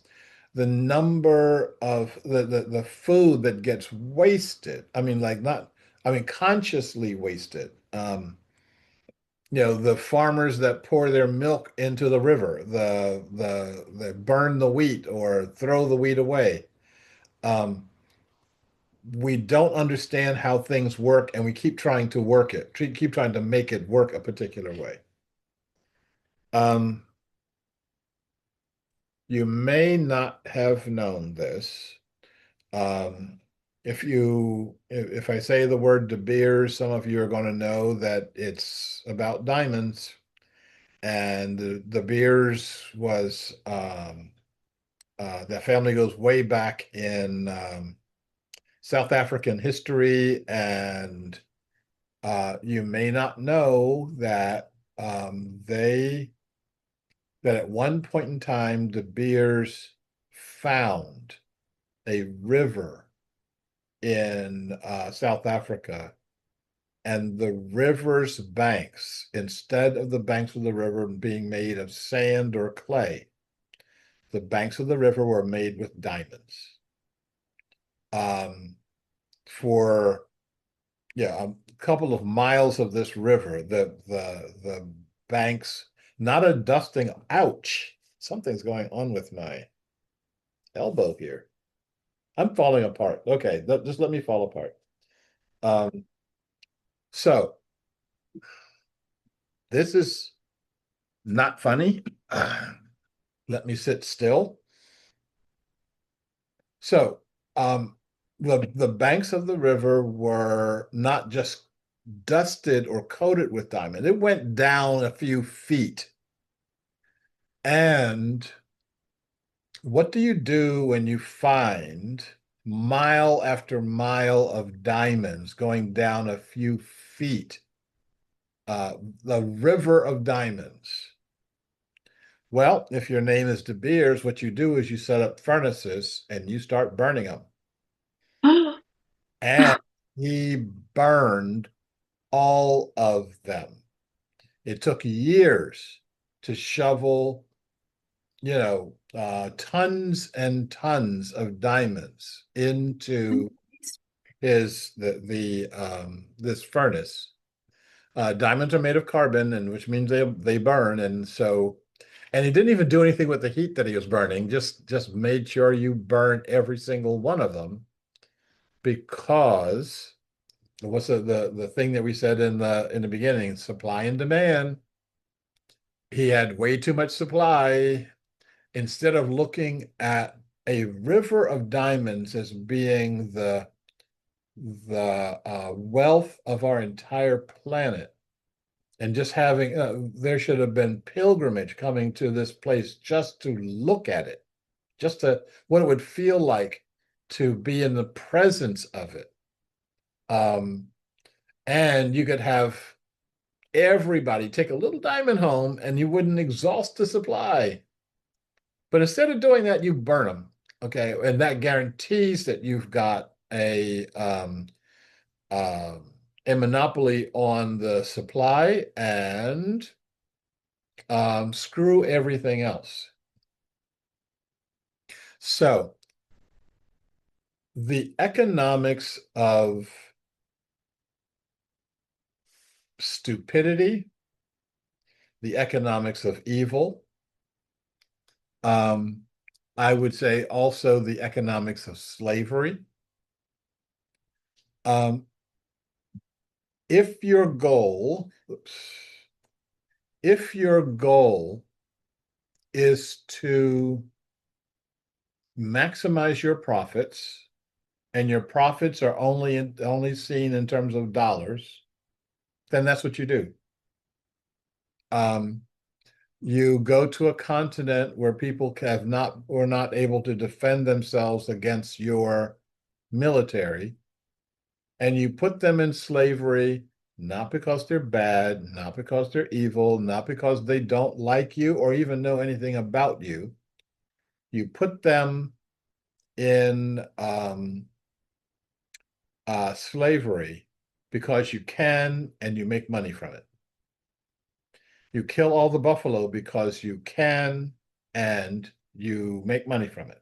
number of the food that gets wasted. I mean, like not, I mean, consciously wasted. The farmers that pour their milk into the river, the burn the wheat or throw the wheat away. Um, we don't understand how things work, and we keep trying to work it, keep trying to make it work a particular way. Um, you may not have known this. Um, if I say the word De Beers, some of you are going to know that it's about diamonds. And the De Beers was that family goes way back in South African history, and you may not know that they that at one point in time De Beers found a river in South Africa, and the river's banks, instead of the banks of the river being made of sand or clay, the banks of the river were made with diamonds. Um, for a couple of miles of this river, the banks, not a dusting. Ouch! Something's going on with my elbow here. I'm falling apart. Okay, just let me fall apart. Um, so this is not funny. Let me sit still. So, the banks of the river were not just dusted or coated with diamond. It went down a few feet. And what do you do when you find mile after mile of diamonds going down a few feet? The river of diamonds. Well, if your name is De Beers, what you do is you set up furnaces and you start burning them. And he burned all of them. It took years to shovel, tons and tons of diamonds into his the this furnace. Diamonds are made of carbon, and which means they burn, and he didn't even do anything with the heat that he was burning. Just made sure you burn every single one of them, because what's the thing that we said in the beginning, supply and demand. He had way too much supply. Instead of looking at a river of diamonds as being the wealth of our entire planet, and just having there should have been pilgrimage coming to this place just to look at it, just to what it would feel like to be in the presence of it. Um, and you could have everybody take a little diamond home and you wouldn't exhaust the supply. But instead of doing that, you burn them. Okay. And that guarantees that you've got uh, a monopoly on the supply and screw everything else. So the economics of stupidity, the economics of evil, um, I would say also the economics of slavery. Um, if your goal, oops, if your goal is to maximize your profits, and your profits are only seen in terms of dollars, then that's what you do. Um, you go to a continent where people have not or not able to defend themselves against your military, and you put them in slavery, not because they're bad, not because they're evil, not because they don't like you or even know anything about you. You put them in slavery because you can and you make money from it. You kill all the buffalo because you can and you make money from it.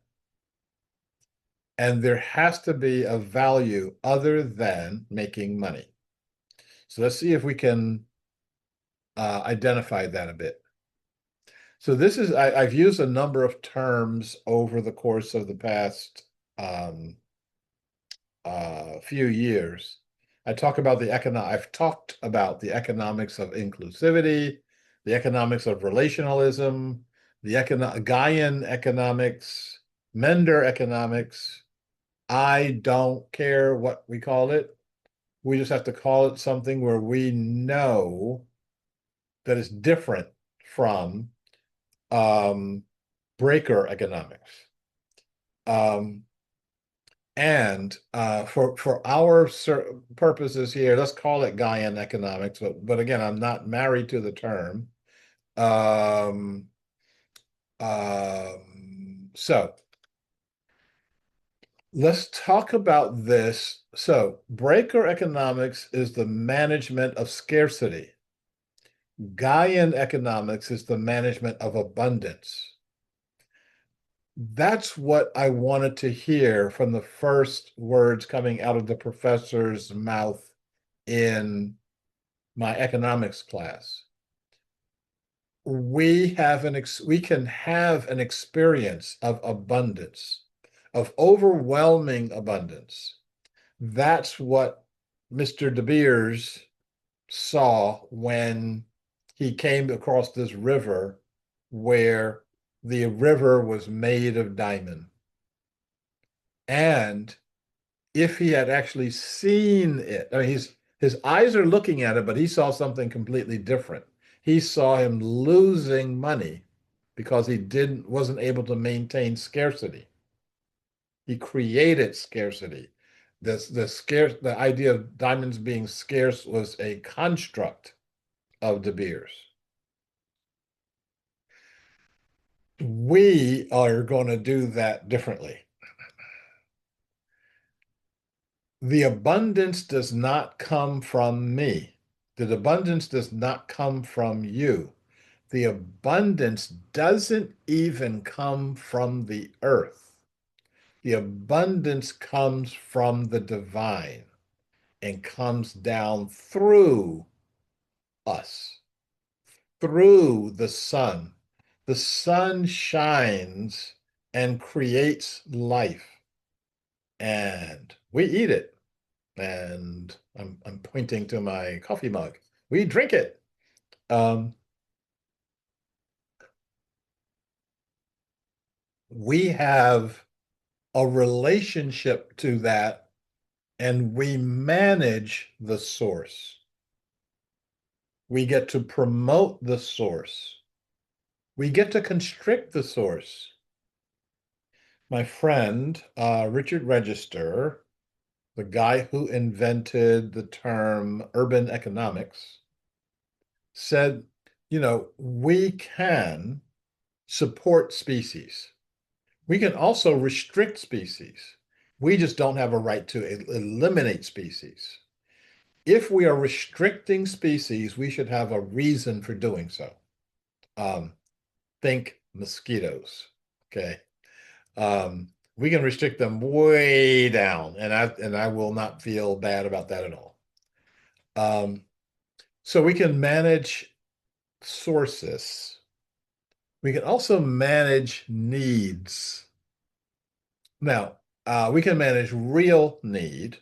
And there has to be a value other than making money. So let's see if we can identify that a bit. So this is, I've used a number of terms over the course of the past um, few years. I've talked about the economics of inclusivity, the economics of relationalism, the Gaian economics, Mender economics. I don't care what we call it. We just have to call it something where we know that it's different from um, breaker economics. Um, And for our purposes here, let's call it Gaian economics. But again, I'm not married to the term. Um, so let's talk about this. So breaker economics is the management of scarcity. Gaian economics is the management of abundance. That's what I wanted to hear from the first words coming out of the professor's mouth in my economics class. We can have an experience of abundance, of overwhelming abundance. That's what Mr. De Beers saw when he came across this river where the river was made of diamond. And if he had actually seen it, I mean, his eyes are looking at it, but he saw something completely different. He saw him losing money because he wasn't able to maintain scarcity. He created scarcity. The idea of diamonds being scarce was a construct of De Beers. We are going to do that differently. The abundance does not come from me. The abundance does not come from you. The abundance doesn't even come from the earth. The abundance comes from the divine and comes down through us, through the sun. The sun shines and creates life, and we eat it. And I'm pointing to my coffee mug. We drink it. Um, we have a relationship to that, and we manage the source. We get to promote the source. We get to constrict the source. My friend, Richard Register, the guy who invented the term urban economics, said, we can support species. We can also restrict species. We just don't have a right to eliminate species. If we are restricting species, we should have a reason for doing so. Um, think mosquitoes. Okay. We can restrict them way down, and I will not feel bad about that at all. Um, so we can manage sources. We can also manage needs. Now, we can manage real need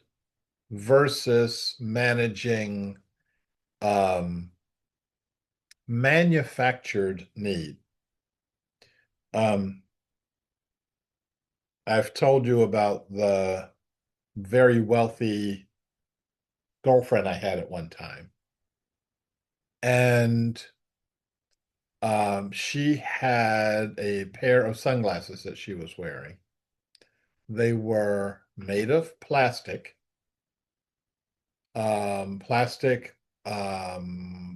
versus managing um, manufactured need. Um, I've told you about the very wealthy girlfriend I had at one time. And she had a pair of sunglasses that she was wearing. They were made of plastic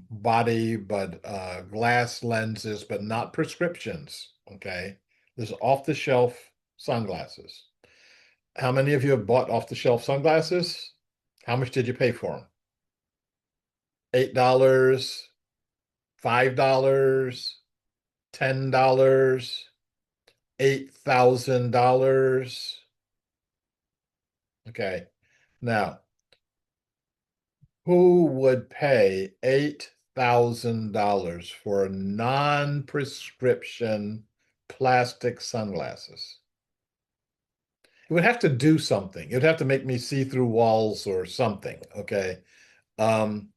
body, but glass lenses, but not prescriptions. Okay. This is off-the-shelf sunglasses. How many of you have bought off-the-shelf sunglasses? How much did you pay for them? $8, $5, $10, $8,000. Okay. Now, who would pay $8,000 for non-prescription plastic sunglasses? It would have to do something. It would have to make me see through walls or something. Okay. Um,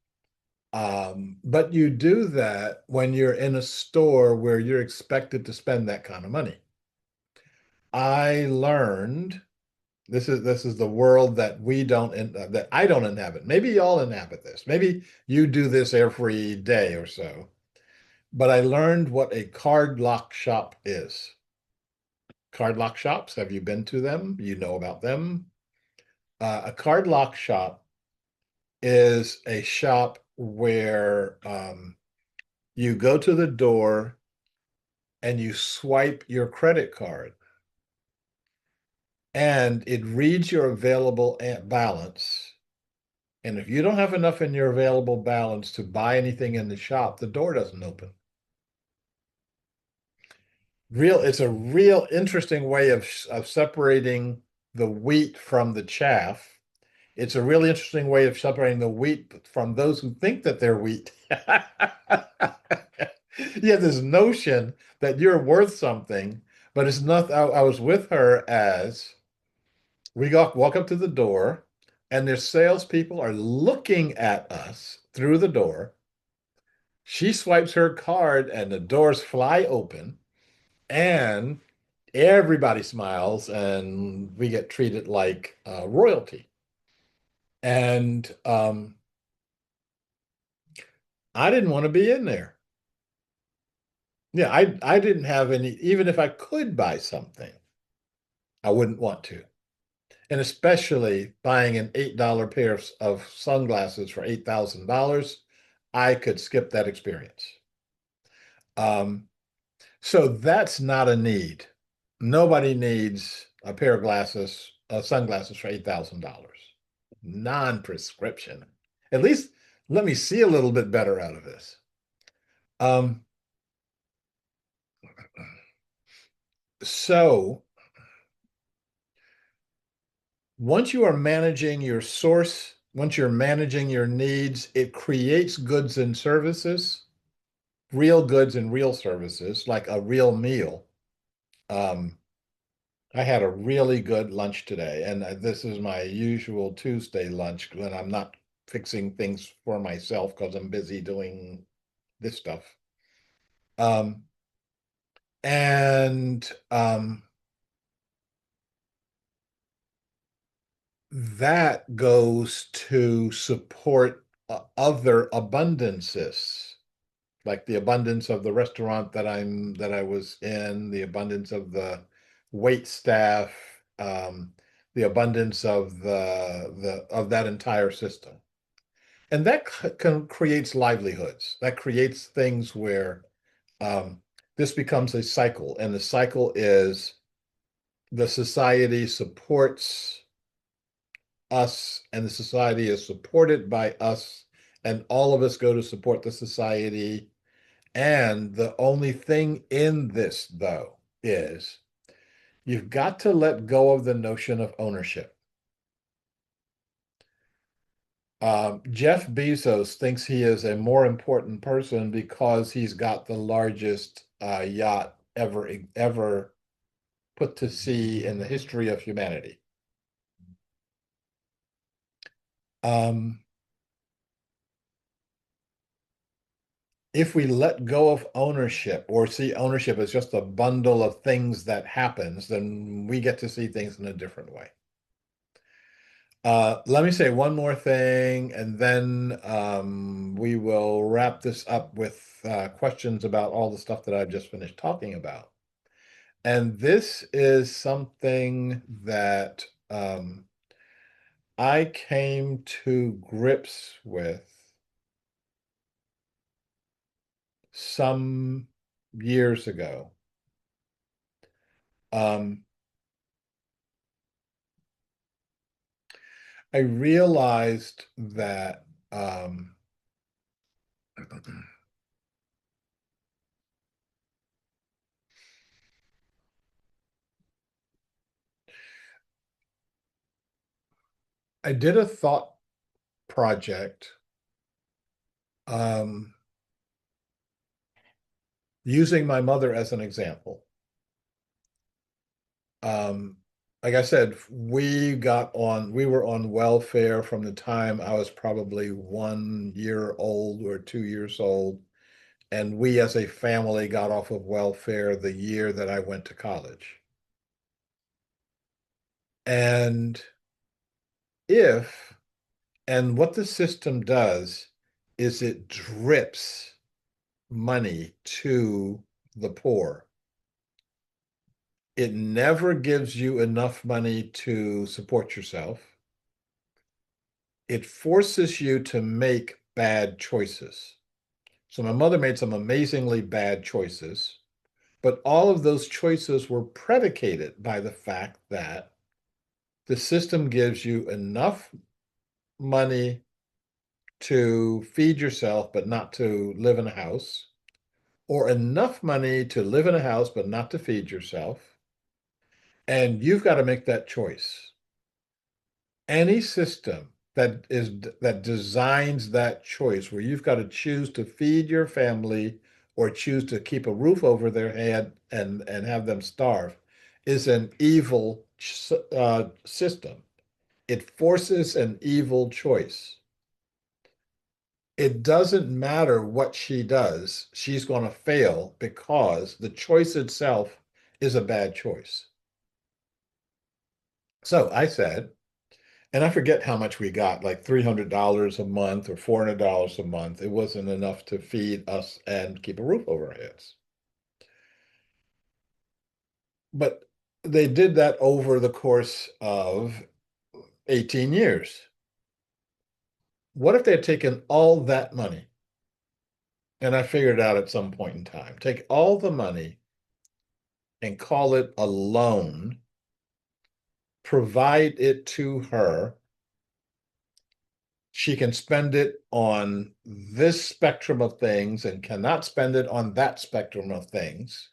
but you do that when you're in a store where you're expected to spend that kind of money. I learned this is the world that we don't that I don't inhabit. Maybe y'all inhabit this. Maybe you do this every day or so. But I learned what a card lock shop is. Card lock shops, have you been to them? You know about them. A card lock shop is a shop where you go to the door and you swipe your credit card, and it reads your available balance. And if you don't have enough in your available balance to buy anything in the shop, the door doesn't open. It's a real interesting way of separating the wheat from the chaff. It's a really interesting way of separating the wheat from those who think that they're wheat. You have this notion that you're worth something, but it's not. I was with her as walk up to the door, and their salespeople are looking at us through the door. She swipes her card, and the doors fly open, and everybody smiles, and we get treated like royalty. And I didn't want to be in there. Yeah, I didn't have any, even if I could buy something, I wouldn't want to. And especially buying an $8 pair of sunglasses for $8,000, I could skip that experience. Um, so that's not a need. Nobody needs a pair of sunglasses for $8,000. Non-prescription. At least let me see a little bit better out of this. Um, so once you are managing your source, once you're managing your needs, it creates goods and services, real goods and real services, like a real meal. Um, I had a really good lunch today, and this is my usual Tuesday lunch when I'm not fixing things for myself because I'm busy doing this stuff. Um, and that goes to support other abundances, like the abundance of the restaurant that I was in, the abundance of the wait staff, um, the abundance of the of that entire system. And that creates livelihoods. That creates things where um, this becomes a cycle, and the cycle is the society supports us, and the society is supported by us, and all of us go to support the society. And the only thing in this, though, is you've got to let go of the notion of ownership. Jeff Bezos thinks he is a more important person because he's got the largest yacht ever put to sea in the history of humanity. Um, if we let go of ownership or see ownership as just a bundle of things that happens, then we get to see things in a different way. Let me say one more thing, and then we will wrap this up with questions about all the stuff that I've just finished talking about. And this is something that I came to grips with some years ago. Um, I realized that I did a thought project um, using my mother as an example. Um, like I said, we were on welfare from the time I was probably 1 year old or 2 years old. And we as a family got off of welfare the year that I went to college. And if, and what the system does is it drips money to the poor. It never gives you enough money to support yourself. It forces you to make bad choices. So my mother made some amazingly bad choices, but all of those choices were predicated by the fact that the system gives you enough money to feed yourself, but not to live in a house, or enough money to live in a house, but not to feed yourself. And you've got to make that choice. Any system that designs that choice where you've got to choose to feed your family or choose to keep a roof over their head and have them starve is an evil system. It forces an evil choice. It doesn't matter what she does, she's going to fail because the choice itself is a bad choice. So I said, and I forget how much we got, like $300 a month or $400 a month. It wasn't enough to feed us and keep a roof over our heads. But they did that over the course of 18 years. What if they had taken all that money? And I figured it out at some point in time. Take all the money and call it a loan, provide it to her. She can spend it on this spectrum of things and cannot spend it on that spectrum of things.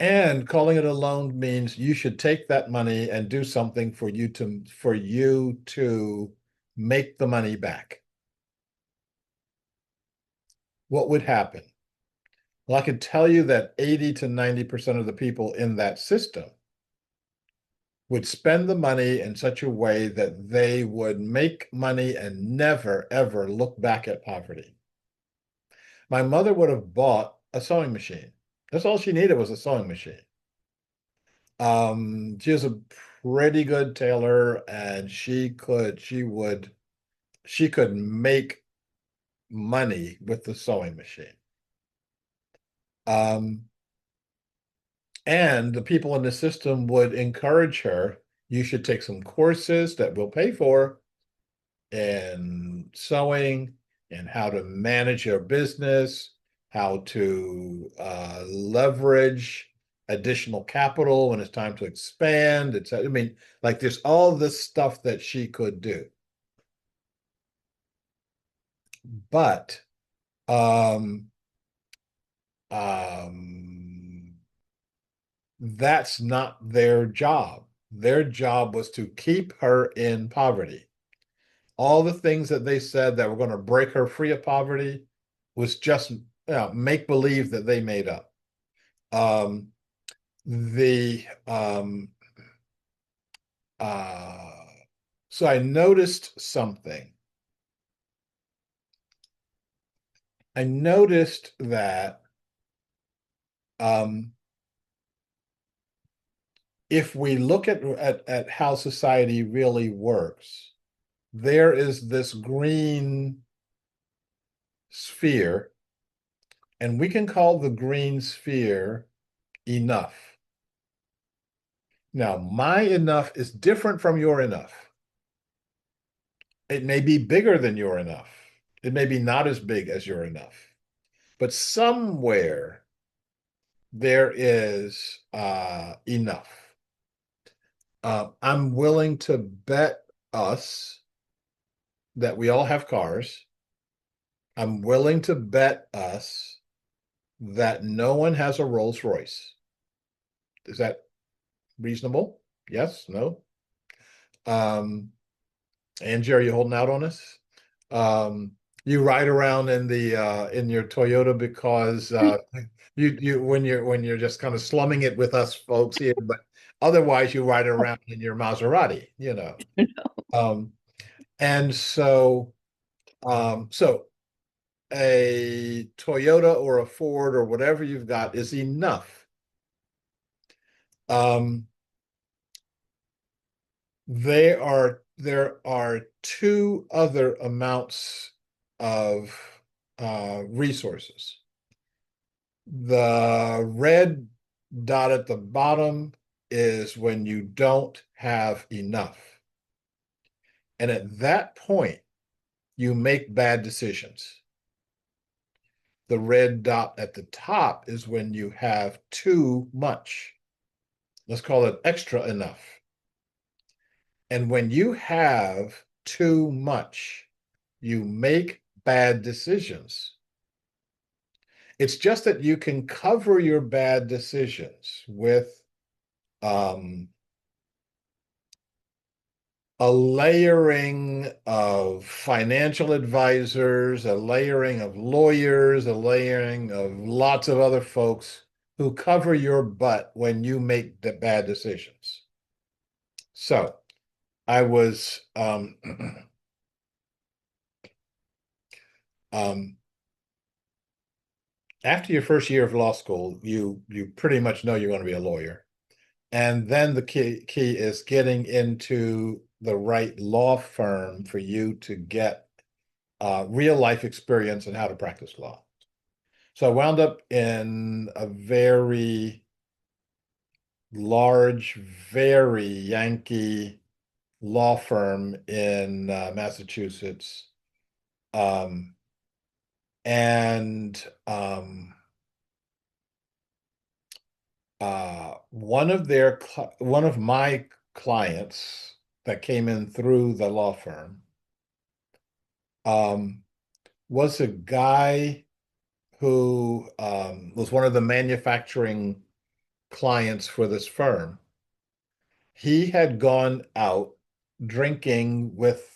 And calling it a loan means you should take that money and do something for you to make the money back. What would happen? Well, I could tell you that 80 to 90% of the people in that system would spend the money in such a way that they would make money and never, ever look back at poverty. My mother would have bought a sewing machine. That's all she needed was a sewing machine. She was a pretty good tailor, and she could make money with the sewing machine. Um, and the people in the system would encourage her, you should take some courses that we'll pay for in sewing and how to manage your business, how to leverage additional capital when it's time to expand. I mean, like there's all this stuff that she could do. But um, um, that's not their job. Their job was to keep her in poverty. All the things that they said that were going to break her free of poverty was just make believe that they made up. Um, the uh, so I noticed something. I noticed that um, if we look at how society really works, there is this green sphere, and we can call the green sphere enough. Now, my enough is different from your enough. It may be bigger than your enough. It may be not as big as your enough. But somewhere there is enough. I'm willing to bet us that we all have cars. I'm willing to bet us that no one has a Rolls Royce. Is that reasonable? Yes? No? Um, Angie, are you holding out on us? You ride around in your Toyota because you when you're just kind of slumming it with us folks here, but otherwise you ride around in your Maserati, you know. Um, and so a Toyota or a Ford or whatever you've got is enough. Um, there are two other amounts of resources. The red dot at the bottom is when you don't have enough. And at that point, you make bad decisions. The red dot at the top is when you have too much. Let's call it extra enough. And when you have too much, you make bad decisions. It's just that you can cover your bad decisions with um, a layering of financial advisors, a layering of lawyers, a layering of lots of other folks who cover your butt when you make the bad decisions. So I was um, after your first year of law school, you pretty much know you're going to be a lawyer. And then the key is getting into the right law firm for you to get real life experience in how to practice law. So I wound up in a very large, very Yankee law firm in Massachusetts. Um, and one of my clients that came in through the law firm um, was a guy who was one of the manufacturing clients for this firm. He had gone out drinking with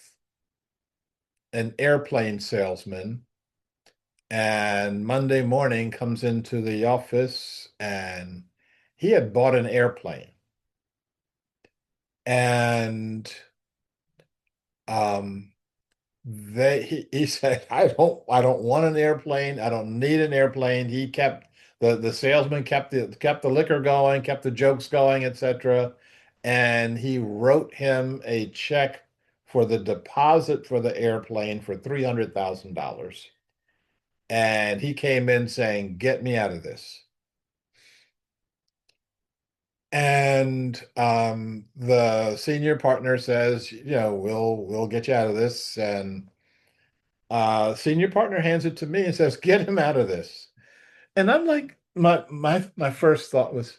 an airplane salesman, and Monday morning comes into the office and he had bought an airplane. And um, he said, I don't want an airplane. I don't need an airplane. He kept the salesman kept the liquor going, kept the jokes going, etc. And he wrote him a check for the deposit for the airplane for $300,000. And he came in saying, "Get me out of this." And the senior partner says, we'll get you out of this. And senior partner hands it to me and says, "Get him out of this." And I'm like, my first thought was,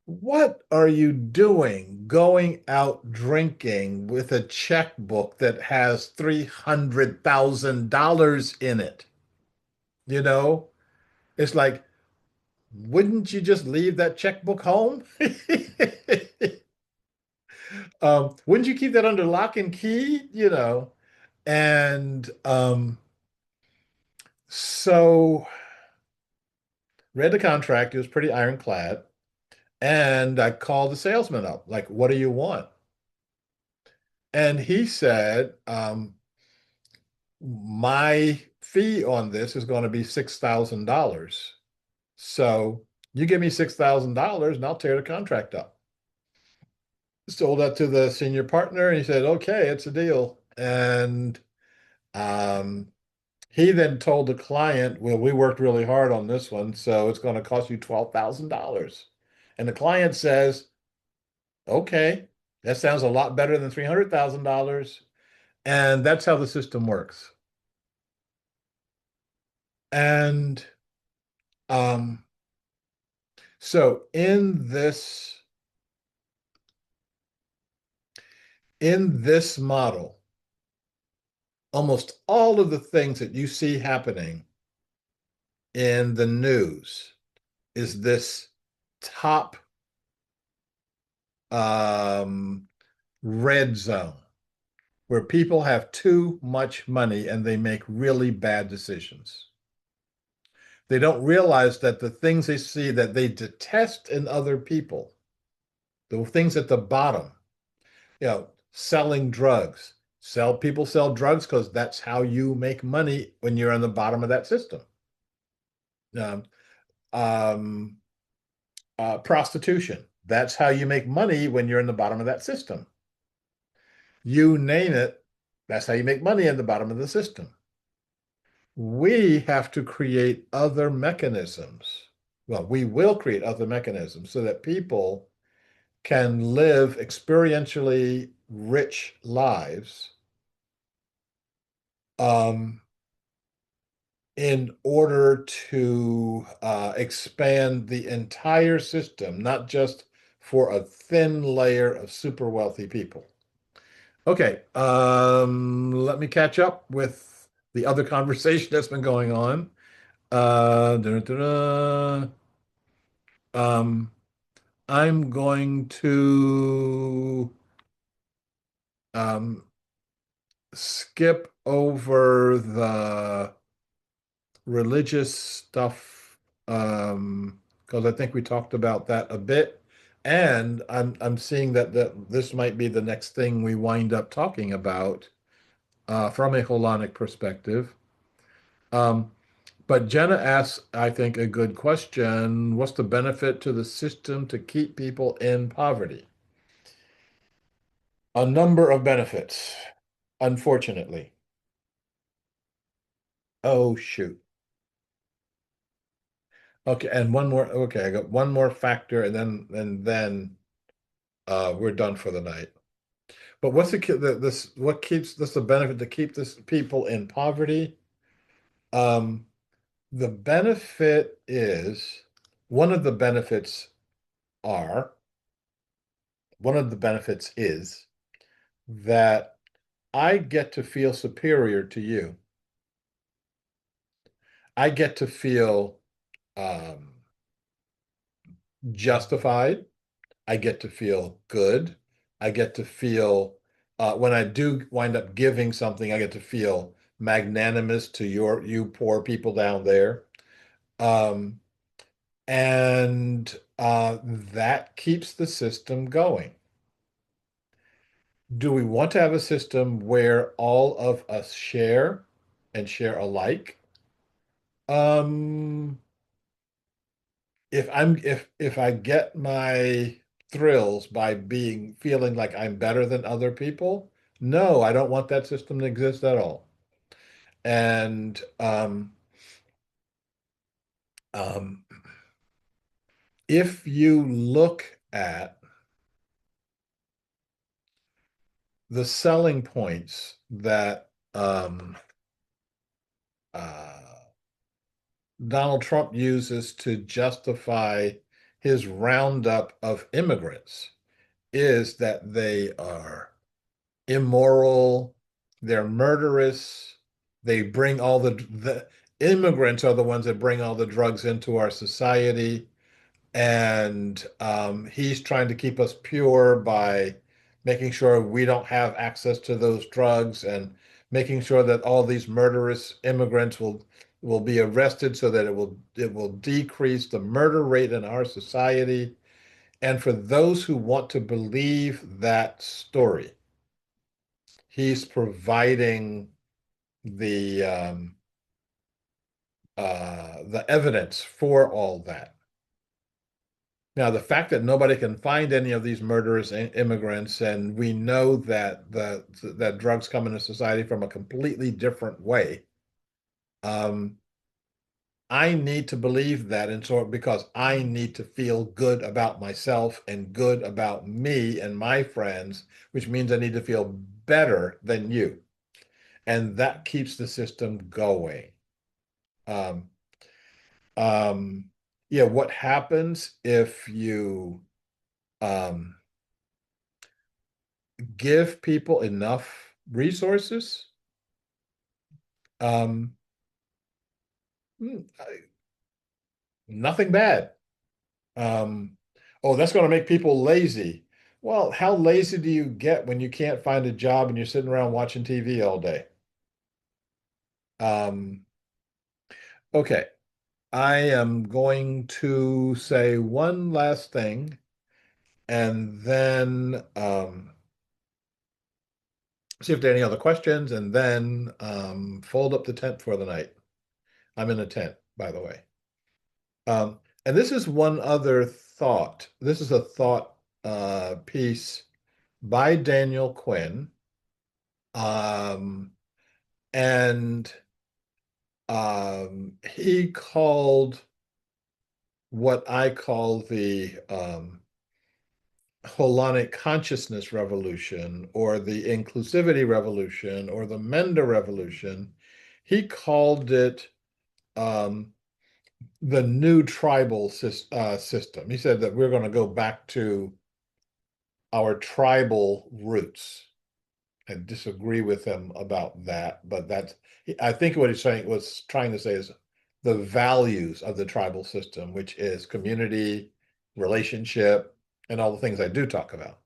what are you doing going out drinking with a checkbook that has $300,000 in it? You know, it's like, wouldn't you just leave that checkbook home? Wouldn't you keep that under lock and key? And so read the contract. It was pretty ironclad. And I called the salesman up, like, "What do you want?" And he said, "My fee on this is going to be $6,000. So you give me $6,000 and I'll tear the contract up." Sold that to the senior partner, and he said, "Okay, it's a deal." And um, he then told the client, "Well, we worked really hard on this one, so it's going to cost you $12,000." And the client says, "Okay, that sounds a lot better than $300,000." And that's how the system works. And um, so in this model, almost all of the things that you see happening in the news is this top um, red zone where people have too much money and they make really bad decisions. They don't realize that the things they see that they detest in other people, the things at the bottom, selling drugs. People sell drugs because that's how you make money when you're on the bottom of that system. Um, um, Prostitution. That's how you make money when you're in the bottom of that system. You name it, that's how you make money at the bottom of the system. We have to create other mechanisms. Well, we will create other mechanisms so that people can live experientially rich lives um, in order to expand the entire system, not just for a thin layer of super wealthy people. Okay, let me catch up with the other conversation that's been going on. Da-da-da-da. Um, I'm going to um, skip over the religious stuff because I think we talked about that a bit, and I'm seeing that this might be the next thing we wind up talking about from a holonic perspective. Um, but Jenna asks, I think, a good question. What's the benefit to the system to keep people in poverty? A number of benefits, unfortunately. Oh, shoot. Okay, and one more. Okay, I got one more factor, and then we're done for the night. But what's this? What keeps this the benefit to keep this people in poverty? Um, the benefit is one of the benefits are one of the benefits is that I get to feel superior to you. I get to feel um, justified. I get to feel good. I get to feel, when I do wind up giving something, I get to feel magnanimous to you poor people down there. Um, and that keeps the system going. Do we want to have a system where all of us share and share alike? Um, if I get my thrills by being feeling like I'm better than other people, No, I don't want that system to exist at all. And um, if you look at the selling points that uh, Donald Trump uses to justify his roundup of immigrants, is that they are immoral, they're murderous, they bring all the immigrants are the ones that bring all the drugs into our society. And he's trying to keep us pure by making sure we don't have access to those drugs and making sure that all these murderous immigrants will be arrested so that it will decrease the murder rate in our society. And for those who want to believe that story, he's providing the the evidence for all that. Now, the fact that nobody can find any of these murderous immigrants, and we know that that drugs come into society from a completely different way, um, I need to believe that, and so because I need to feel good about myself and good about me and my friends, which means I need to feel better than you, and that keeps the system going. Um, yeah, what happens if you um, give people enough resources? Um, Nothing bad. Oh, that's going to make people lazy. Well, how lazy do you get when you can't find a job and you're sitting around watching TV all day? Um, okay, I am going to say one last thing and then see if there are any other questions, and then fold up the tent for the night. I'm in a tent, by the way. And this is one other thought. This is a thought piece by Daniel Quinn. Um, and he called what I call the holonic consciousness revolution, or the inclusivity revolution, or the Mender revolution. He called it um, the new tribal system. He said that we're going to go back to our tribal roots. I disagree with him about that, but I think what he's saying was trying to say is the values of the tribal system, which is community, relationship, and all the things I do talk about.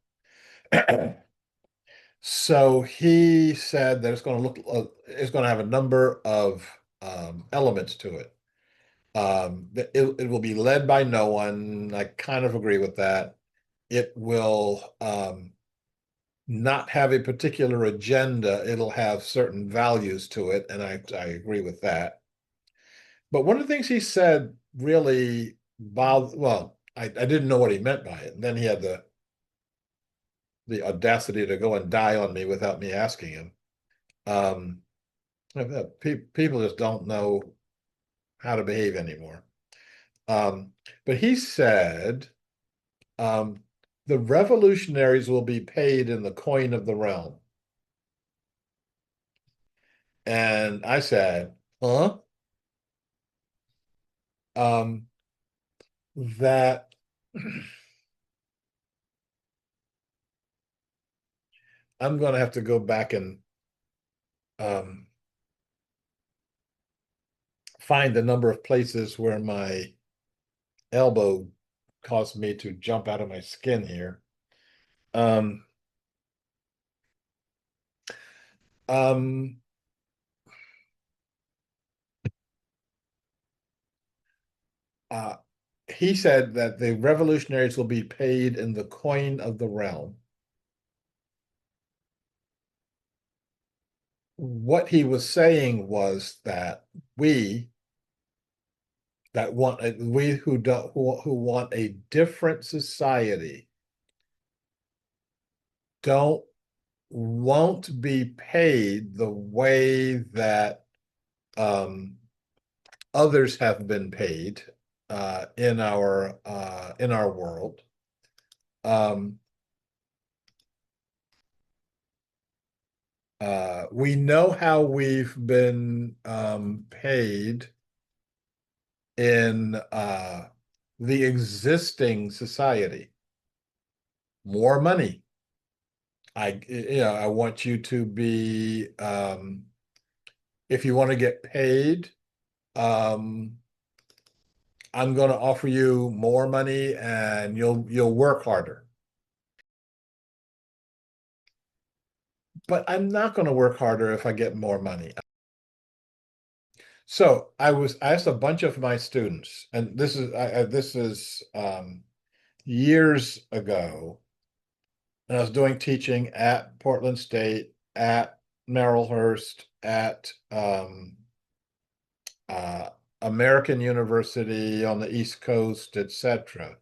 So he said that it's going to have a number of elements to it. It will be led by no one. I kind of agree with that. It will not have a particular agenda. It'll have certain values to it, and I agree with that. But one of the things he said really bothered, well, I didn't know what he meant by it. And then he had the audacity to go and die on me without me asking him. Um, People just don't know how to behave anymore. Um, but he said, um, the revolutionaries will be paid in the coin of the realm. And I said, huh? Um, that I'm going to have to go back and um, find the number of places where my elbow caused me to jump out of my skin here. Um, um, uh, he said that the revolutionaries will be paid in the coin of the realm. What he was saying was that we we who don't who want a different society don't won't be paid the way that um, others have been paid in our world. Um, we know how we've been paid in the existing society. More money. I want you to be if you want to get paid, um, I'm going to offer you more money and you'll work harder. But I'm not going to work harder if I get more money. So I asked a bunch of my students, and this is years ago, and I was doing teaching at Portland State, at Merrillhurst, at uh, American University on the East Coast, etc.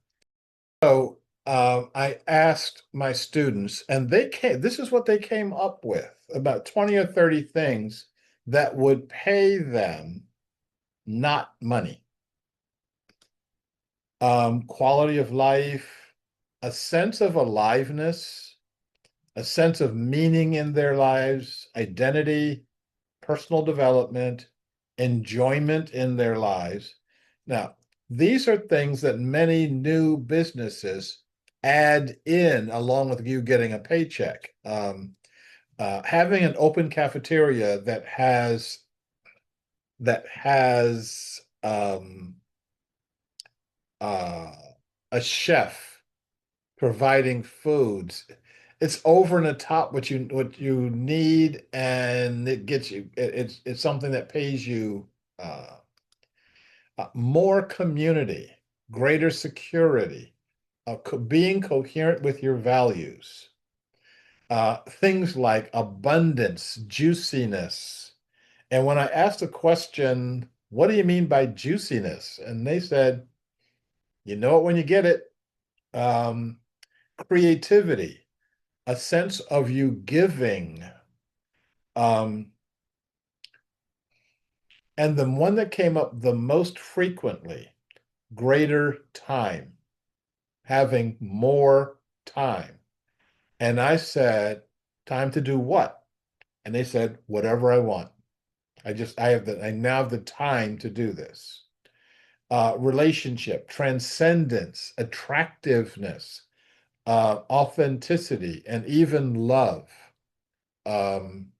So I asked my students, and this is what they came up with, about 20 or 30 things that would pay them not money. Quality of life, a sense of aliveness, a sense of meaning in their lives, identity, personal development, enjoyment in their lives. Now, these are things that many new businesses add in along with you getting a paycheck. Having an open cafeteria that has uh, a chef providing foods. It's over and the top what you need, and it gets you. It's something that pays you uh, more community, greater security, being coherent with your values. Things like abundance, juiciness. And when I asked the question, "What do you mean by juiciness?" and they said, "You know it when you get it." Um, Creativity, a sense of you giving. Um, and the one that came up the most frequently, greater time, having more time. And I said, time to do what? And they said, whatever I want. I now have the time to do this. Relationship, transcendence, attractiveness, authenticity, and even love. Um,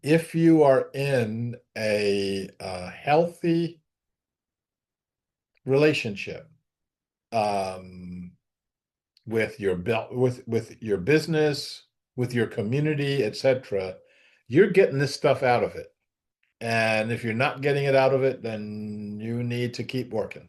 if you are in a healthy relationship um, with your business, with your community, etc., you're getting this stuff out of it. And if you're not getting it out of it, then you need to keep working.